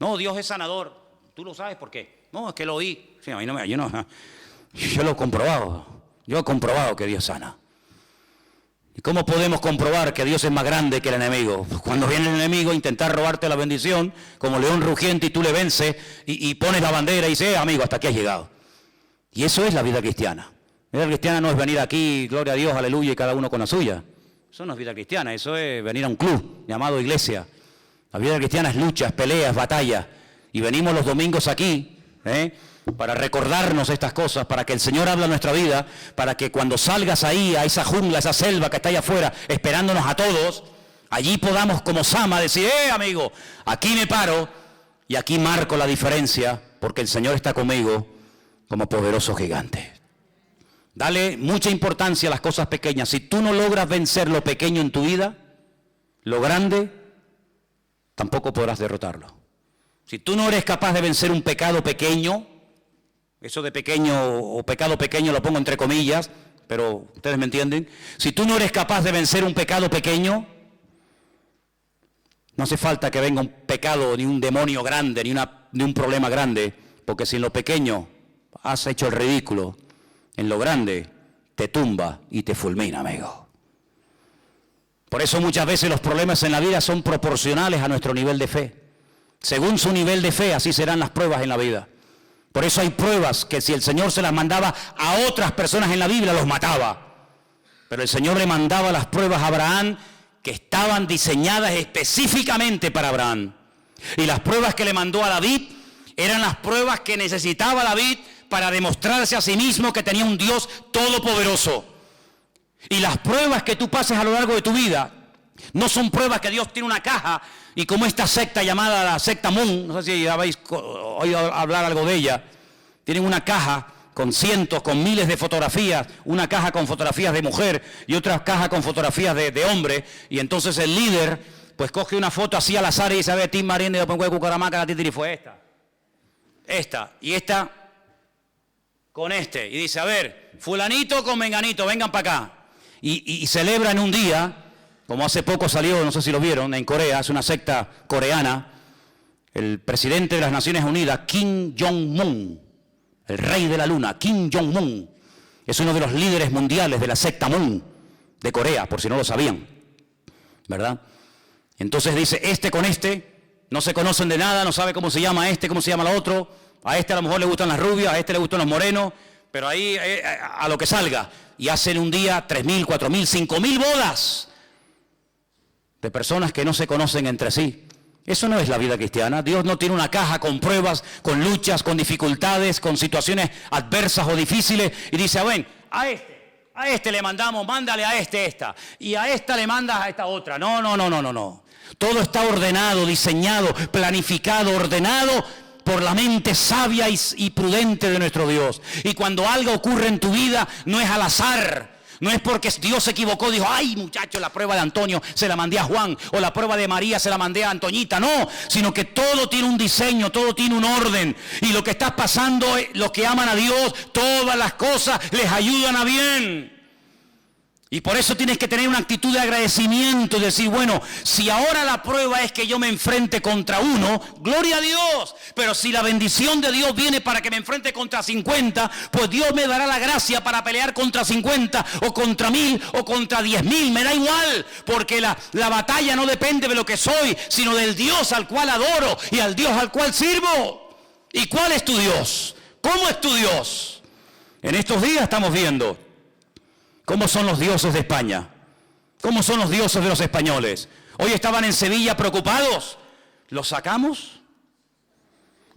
[SPEAKER 1] No, Dios es sanador. ¿Tú lo sabes por qué? No, es que lo oí. Sí, a mí yo lo he comprobado. Yo he comprobado que Dios sana. ¿Y cómo podemos comprobar que Dios es más grande que el enemigo? Pues cuando viene el enemigo a intentar robarte la bendición, como león rugiente, y tú le vences y pones la bandera y dices, amigo, hasta aquí has llegado. Y eso es la vida cristiana. La vida cristiana no es venir aquí, gloria a Dios, aleluya, y cada uno con la suya. Eso no es vida cristiana, eso es venir a un club llamado iglesia. La vida cristiana es luchas, peleas, batallas. Y venimos los domingos aquí, para recordarnos estas cosas, para que el Señor hable a nuestra vida, para que cuando salgas ahí a esa jungla, a esa selva que está allá afuera, esperándonos a todos, allí podamos como Sama decir, amigo, aquí me paro y aquí marco la diferencia, porque el Señor está conmigo como poderoso gigante. Dale mucha importancia a las cosas pequeñas. Si tú no logras vencer lo pequeño en tu vida, lo grande tampoco podrás derrotarlo. Si tú no eres capaz de vencer un pecado pequeño, eso de pequeño o pecado pequeño lo pongo entre comillas, pero ustedes me entienden. Si tú no eres capaz de vencer un pecado pequeño, no hace falta que venga un pecado, ni un demonio grande, ni un problema grande, porque si en lo pequeño has hecho el ridículo, en lo grande te tumba y te fulmina, amigo. Por eso muchas veces los problemas en la vida son proporcionales a nuestro nivel de fe. Según su nivel de fe, así serán las pruebas en la vida. Por eso hay pruebas que si el Señor se las mandaba a otras personas en la Biblia, los mataba. Pero el Señor le mandaba las pruebas a Abraham que estaban diseñadas específicamente para Abraham. Y las pruebas que le mandó a David eran las pruebas que necesitaba David para demostrarse a sí mismo que tenía un Dios todopoderoso. Y las pruebas que tú pases a lo largo de tu vida no son pruebas que Dios tiene una caja y como esta secta llamada la secta Moon, no sé si habéis oído hablar algo de ella, tienen una caja con cientos, con miles de fotografías, una caja con fotografías de mujer y otra caja con fotografías de hombre, y entonces el líder pues coge una foto así al azar y dice, a ver, Tim Marín de Open Cucaramaca, la titiri fue esta, y esta con este, y dice, a ver, fulanito con menganito, vengan para acá, y celebra en un día. Como hace poco salió, no sé si lo vieron, en Corea, es una secta coreana, el presidente de las Naciones Unidas, Kim Jong-un, el rey de la luna, Kim Jong-un, es uno de los líderes mundiales de la secta Moon de Corea, por si no lo sabían, ¿verdad? Entonces dice, este con este, no se conocen de nada, no sabe cómo se llama este, cómo se llama el otro, a este a lo mejor le gustan las rubias, a este le gustan los morenos, pero ahí a lo que salga, y hacen un día 3.000, 4.000, 5.000 bodas de personas que no se conocen entre sí. Eso no es la vida cristiana. Dios no tiene una caja con pruebas, con luchas, con dificultades, con situaciones adversas o difíciles y dice, ven, a este le mandamos, mándale a este esta, y a esta le mandas a esta otra. No. Todo está ordenado, diseñado, planificado, ordenado por la mente sabia y prudente de nuestro Dios. Y cuando algo ocurre en tu vida, no es al azar. No es porque Dios se equivocó, dijo, ay muchacho, la prueba de Antonio se la mandé a Juan, o la prueba de María se la mandé a Antoñita. No, sino que todo tiene un diseño, todo tiene un orden. Y lo que está pasando, los que aman a Dios, todas las cosas les ayudan a bien. Y por eso tienes que tener una actitud de agradecimiento y decir, bueno, si ahora la prueba es que yo me enfrente contra uno, gloria a Dios. Pero si la bendición de Dios viene para que me enfrente contra 50, pues Dios me dará la gracia para pelear contra 50 o contra 1000 o contra 10.000. Me da igual, porque la batalla no depende de lo que soy, sino del Dios al cual adoro y al Dios al cual sirvo. ¿Y cuál es tu Dios? ¿Cómo es tu Dios? En estos días estamos viendo ¿cómo son los dioses de España? ¿Cómo son los dioses de los españoles? Hoy estaban en Sevilla preocupados. ¿Los sacamos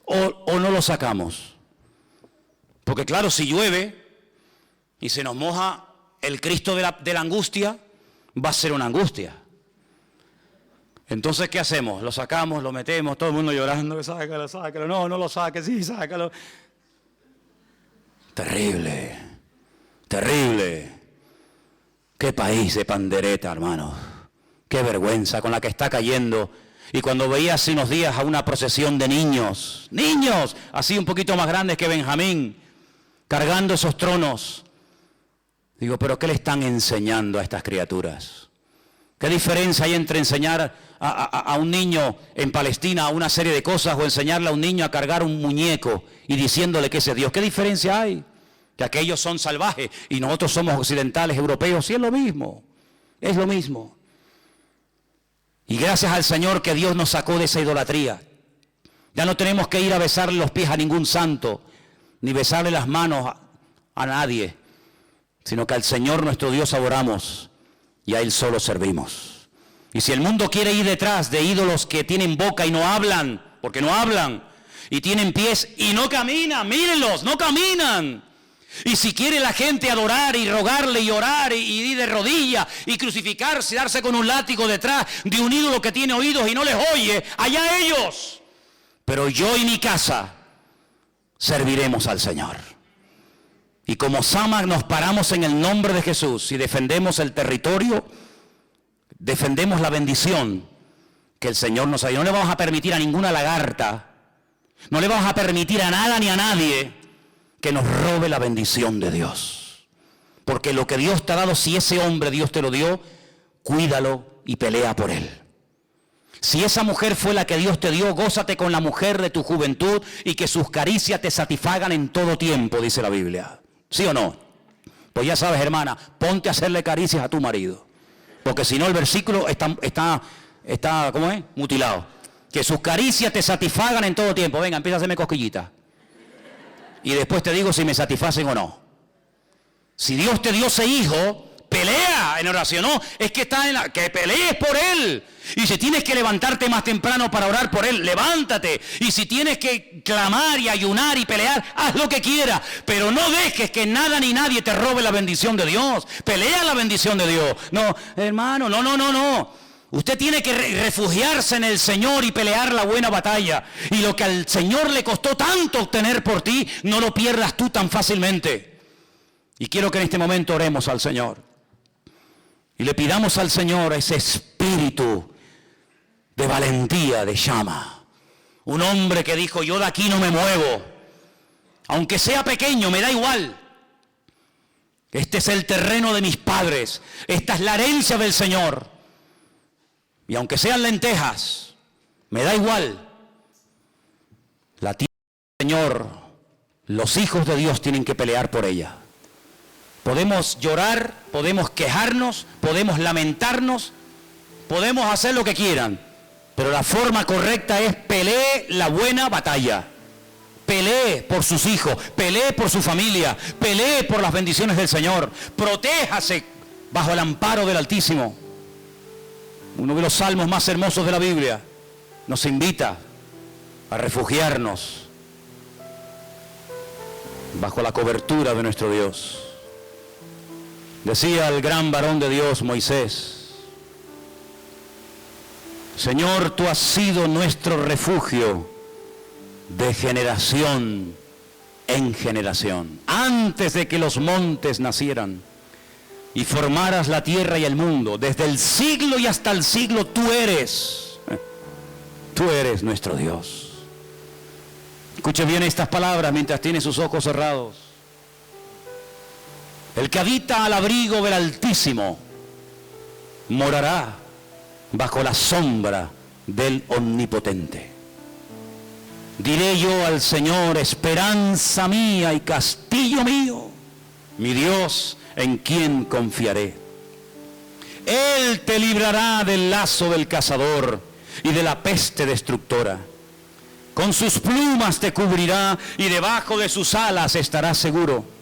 [SPEAKER 1] o no los sacamos? Porque claro, si llueve y se nos moja el Cristo de la angustia, va a ser una angustia. Entonces, ¿qué hacemos? Lo sacamos, lo metemos, todo el mundo llorando, sácalo, sácalo, no lo saques, sí, sácalo. Terrible, terrible. Qué país de pandereta, hermano. Qué vergüenza con la que está cayendo. Y cuando veía hace unos días a una procesión de niños, así un poquito más grandes que Benjamín, cargando esos tronos, digo, ¿pero qué le están enseñando a estas criaturas? ¿Qué diferencia hay entre enseñar a un niño en Palestina una serie de cosas o enseñarle a un niño a cargar un muñeco y diciéndole que ese es Dios? ¿Qué diferencia hay? Que aquellos son salvajes y nosotros somos occidentales, europeos, y es lo mismo, es lo mismo. Y gracias al Señor que Dios nos sacó de esa idolatría. Ya no tenemos que ir a besarle los pies a ningún santo, ni besarle las manos a nadie, sino que al Señor nuestro Dios adoramos y a Él solo servimos. Y si el mundo quiere ir detrás de ídolos que tienen boca y no hablan, porque no hablan, y tienen pies y no caminan, mírenlos, no caminan. Y si quiere la gente adorar y rogarle y orar y ir de rodillas y crucificarse y darse con un látigo detrás de un ídolo que tiene oídos y no les oye, allá ellos. Pero yo y mi casa serviremos al Señor. Y como Sama nos paramos en el nombre de Jesús y defendemos el territorio, defendemos la bendición que el Señor nos ha dado. No le vamos a permitir a ninguna lagarta, no le vamos a permitir a nada ni a nadie que nos robe la bendición de Dios. Porque lo que Dios te ha dado, si ese hombre Dios te lo dio, cuídalo y pelea por él. Si esa mujer fue la que Dios te dio, gózate con la mujer de tu juventud y que sus caricias te satisfagan en todo tiempo, dice la Biblia. ¿Sí o no? Pues ya sabes, hermana, ponte a hacerle caricias a tu marido. Porque si no el versículo está ¿cómo es? Mutilado. Que sus caricias te satisfagan en todo tiempo. Venga, empieza a hacerme cosquillitas. Y después te digo si me satisfacen o no. Si Dios te dio ese hijo, pelea en oración. No, es que que pelees por él. Y si tienes que levantarte más temprano para orar por él, levántate. Y si tienes que clamar y ayunar y pelear, haz lo que quieras. Pero no dejes que nada ni nadie te robe la bendición de Dios. Pelea la bendición de Dios. No, hermano, no. Usted tiene que refugiarse en el Señor y pelear la buena batalla. Y lo que al Señor le costó tanto obtener por ti, no lo pierdas tú tan fácilmente. Y quiero que en este momento oremos al Señor. Y le pidamos al Señor ese espíritu de valentía, de Shama. Un hombre que dijo, yo de aquí no me muevo. Aunque sea pequeño, me da igual. Este es el terreno de mis padres. Esta es la herencia del Señor. Y aunque sean lentejas, me da igual. La tierra del Señor, los hijos de Dios tienen que pelear por ella. Podemos llorar, podemos quejarnos, podemos lamentarnos, podemos hacer lo que quieran, pero la forma correcta es pelee la buena batalla. Pelee por sus hijos, pelee por su familia, pelee por las bendiciones del Señor. Protéjase bajo el amparo del Altísimo. Uno de los salmos más hermosos de la Biblia nos invita a refugiarnos bajo la cobertura de nuestro Dios. Decía el gran varón de Dios, Moisés, Señor, tú has sido nuestro refugio de generación en generación, antes de que los montes nacieran y formaras la tierra y el mundo, desde el siglo y hasta el siglo tú eres nuestro Dios. Escuche bien estas palabras mientras tiene sus ojos cerrados. El que habita al abrigo del Altísimo morará bajo la sombra del Omnipotente. Diré yo al Señor, esperanza mía y castillo mío, mi Dios en quien confiaré. Él te librará del lazo del cazador y de la peste destructora. Con sus plumas te cubrirá y debajo de sus alas estarás seguro.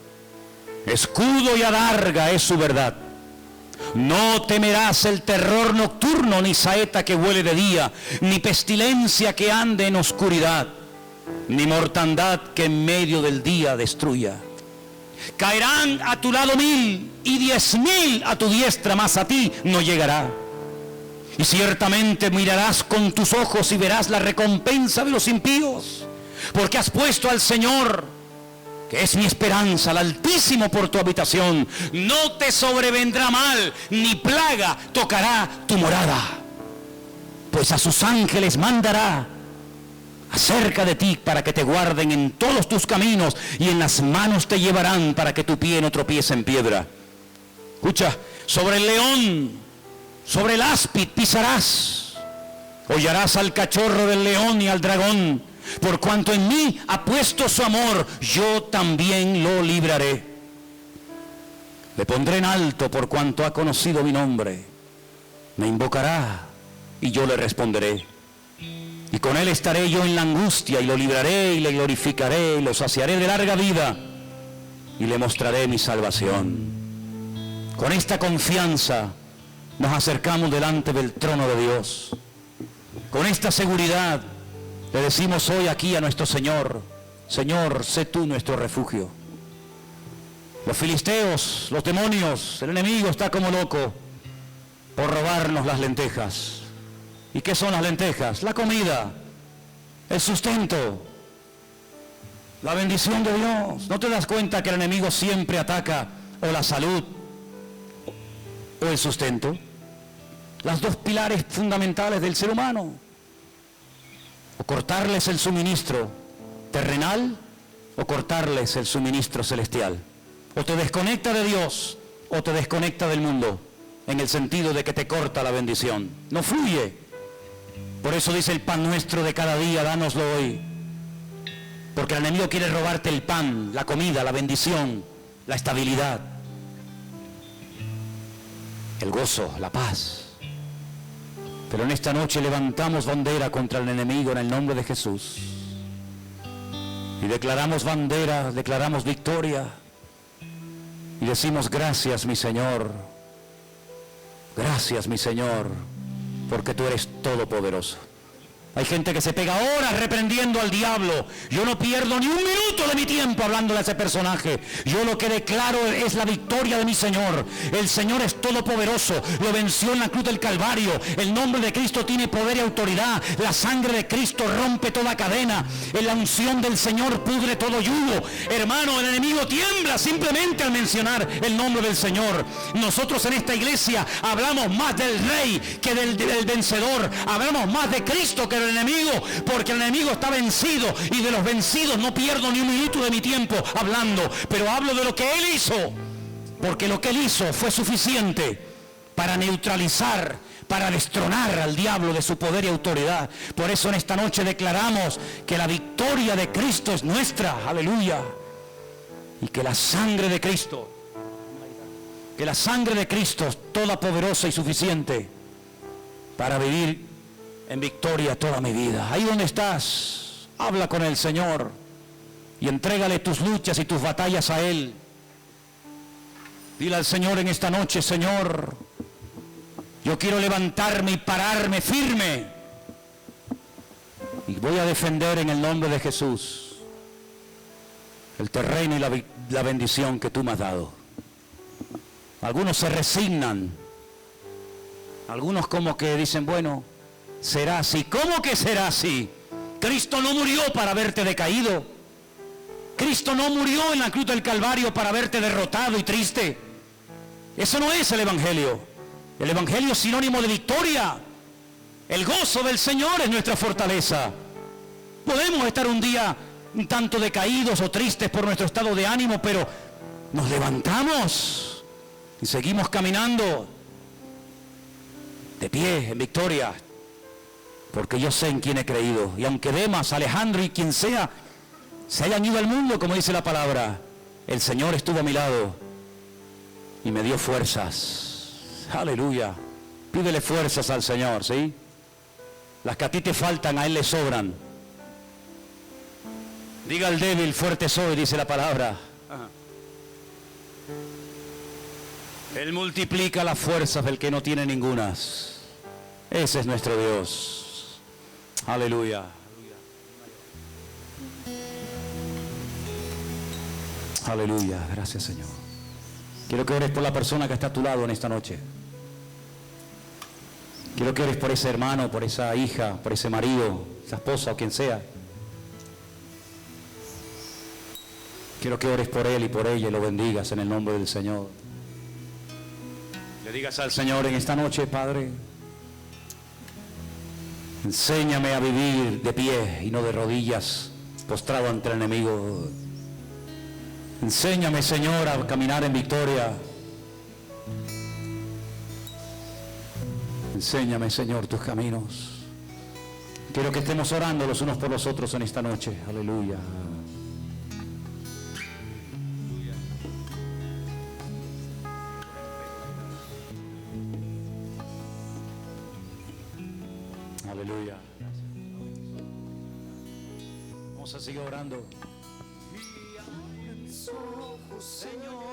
[SPEAKER 1] Escudo y adarga es su verdad. No temerás el terror nocturno, ni saeta que vuele de día, ni pestilencia que ande en oscuridad, ni mortandad que en medio del día destruya. Caerán a tu lado 1000 y 10.000 a tu diestra, mas a ti no llegará. Y ciertamente mirarás con tus ojos y verás la recompensa de los impíos, porque has puesto al Señor, que es mi esperanza, al Altísimo por tu habitación. No te sobrevendrá mal, ni plaga tocará tu morada, pues a sus ángeles mandará acerca de ti para que te guarden en todos tus caminos, y en las manos te llevarán para que tu pie no tropiece en piedra. Escucha, sobre el león, sobre el áspid pisarás, hollarás al cachorro del león y al dragón. Por cuanto en mí ha puesto su amor, yo también lo libraré. Le pondré en alto por cuanto ha conocido mi nombre. Me invocará y yo le responderé. Y con él estaré yo en la angustia, y lo libraré y le glorificaré y lo saciaré de larga vida y le mostraré mi salvación. Con esta confianza nos acercamos delante del trono de Dios. Con esta seguridad le decimos hoy aquí a nuestro Señor: Señor, sé tú nuestro refugio. Los filisteos, los demonios, el enemigo está como loco por robarnos las lentejas. ¿Y qué son las lentejas? La comida, el sustento, la bendición de Dios. ¿No te das cuenta que el enemigo siempre ataca o la salud o el sustento? Las dos pilares fundamentales del ser humano. O cortarles el suministro terrenal o cortarles el suministro celestial. O te desconecta de Dios o te desconecta del mundo, en el sentido de que te corta la bendición. No fluye. Por eso dice: el pan nuestro de cada día, dánoslo hoy. Porque el enemigo quiere robarte el pan, la comida, la bendición, la estabilidad, el gozo, la paz. Pero en esta noche levantamos bandera contra el enemigo en el nombre de Jesús. Y declaramos bandera, declaramos victoria. Y decimos: gracias, mi Señor. Gracias, mi Señor, porque tú eres todopoderoso. Hay gente que se pega horas reprendiendo al diablo. Yo no pierdo ni un minuto de mi tiempo hablando de ese personaje. Yo lo que declaro es la victoria de mi Señor. El Señor es todopoderoso. Lo venció en la cruz del Calvario. El nombre de Cristo tiene poder y autoridad. La sangre de Cristo rompe toda cadena. En la unción del Señor pudre todo yugo. Hermano, el enemigo tiembla simplemente al mencionar el nombre del Señor. Nosotros en esta iglesia hablamos más del Rey que del vencedor. Hablamos más de Cristo que del enemigo, porque el enemigo está vencido, y de los vencidos no pierdo ni un minuto de mi tiempo hablando, pero hablo de lo que Él hizo, porque lo que Él hizo fue suficiente para neutralizar, para destronar al diablo de su poder y autoridad. Por eso en esta noche declaramos que la victoria de Cristo es nuestra, aleluya, y que la sangre de Cristo, es toda poderosa y suficiente para vivir en victoria toda mi vida. Ahí donde estás, habla con el Señor y entrégale tus luchas y tus batallas a Él. Dile al Señor en esta noche: Señor, yo quiero levantarme y pararme firme, y voy a defender en el nombre de Jesús el terreno y la bendición que tú me has dado. Algunos se resignan, algunos como que dicen: bueno, será así. ¿Cómo que será así? Cristo no murió para verte decaído. Cristo no murió en la cruz del Calvario para verte derrotado y triste. Eso no es el Evangelio. El Evangelio es sinónimo de victoria. El gozo del Señor es nuestra fortaleza. Podemos estar un día un tanto decaídos o tristes por nuestro estado de ánimo, pero nos levantamos y seguimos caminando de pie, en victoria, porque yo sé en quién he creído. Y aunque Demas, Alejandro y quien sea se hayan ido al mundo, como dice la palabra, el Señor estuvo a mi lado y me dio fuerzas. Aleluya. Pídele fuerzas al Señor, ¿sí? Las que a ti te faltan, a Él le sobran. Diga al débil, fuerte soy, dice la palabra. Él multiplica las fuerzas del que no tiene ningunas. Ese es nuestro Dios. Aleluya. Aleluya. Gracias, Señor. Quiero que ores por la persona que está a tu lado en esta noche. Quiero que ores por ese hermano, por esa hija, por ese marido, esa esposa o quien sea. Quiero que ores por él y por ella y lo bendigas en el nombre del Señor. Le digas al Señor en esta noche, Padre, enséñame a vivir de pie y no de rodillas, postrado ante el enemigo. Enséñame, Señor, a caminar en victoria. Enséñame, Señor, tus caminos. Quiero que estemos orando los unos por los otros en esta noche. Aleluya. Aleluya. Vamos a seguir orando.
[SPEAKER 2] Y abre mis ojos, Señor.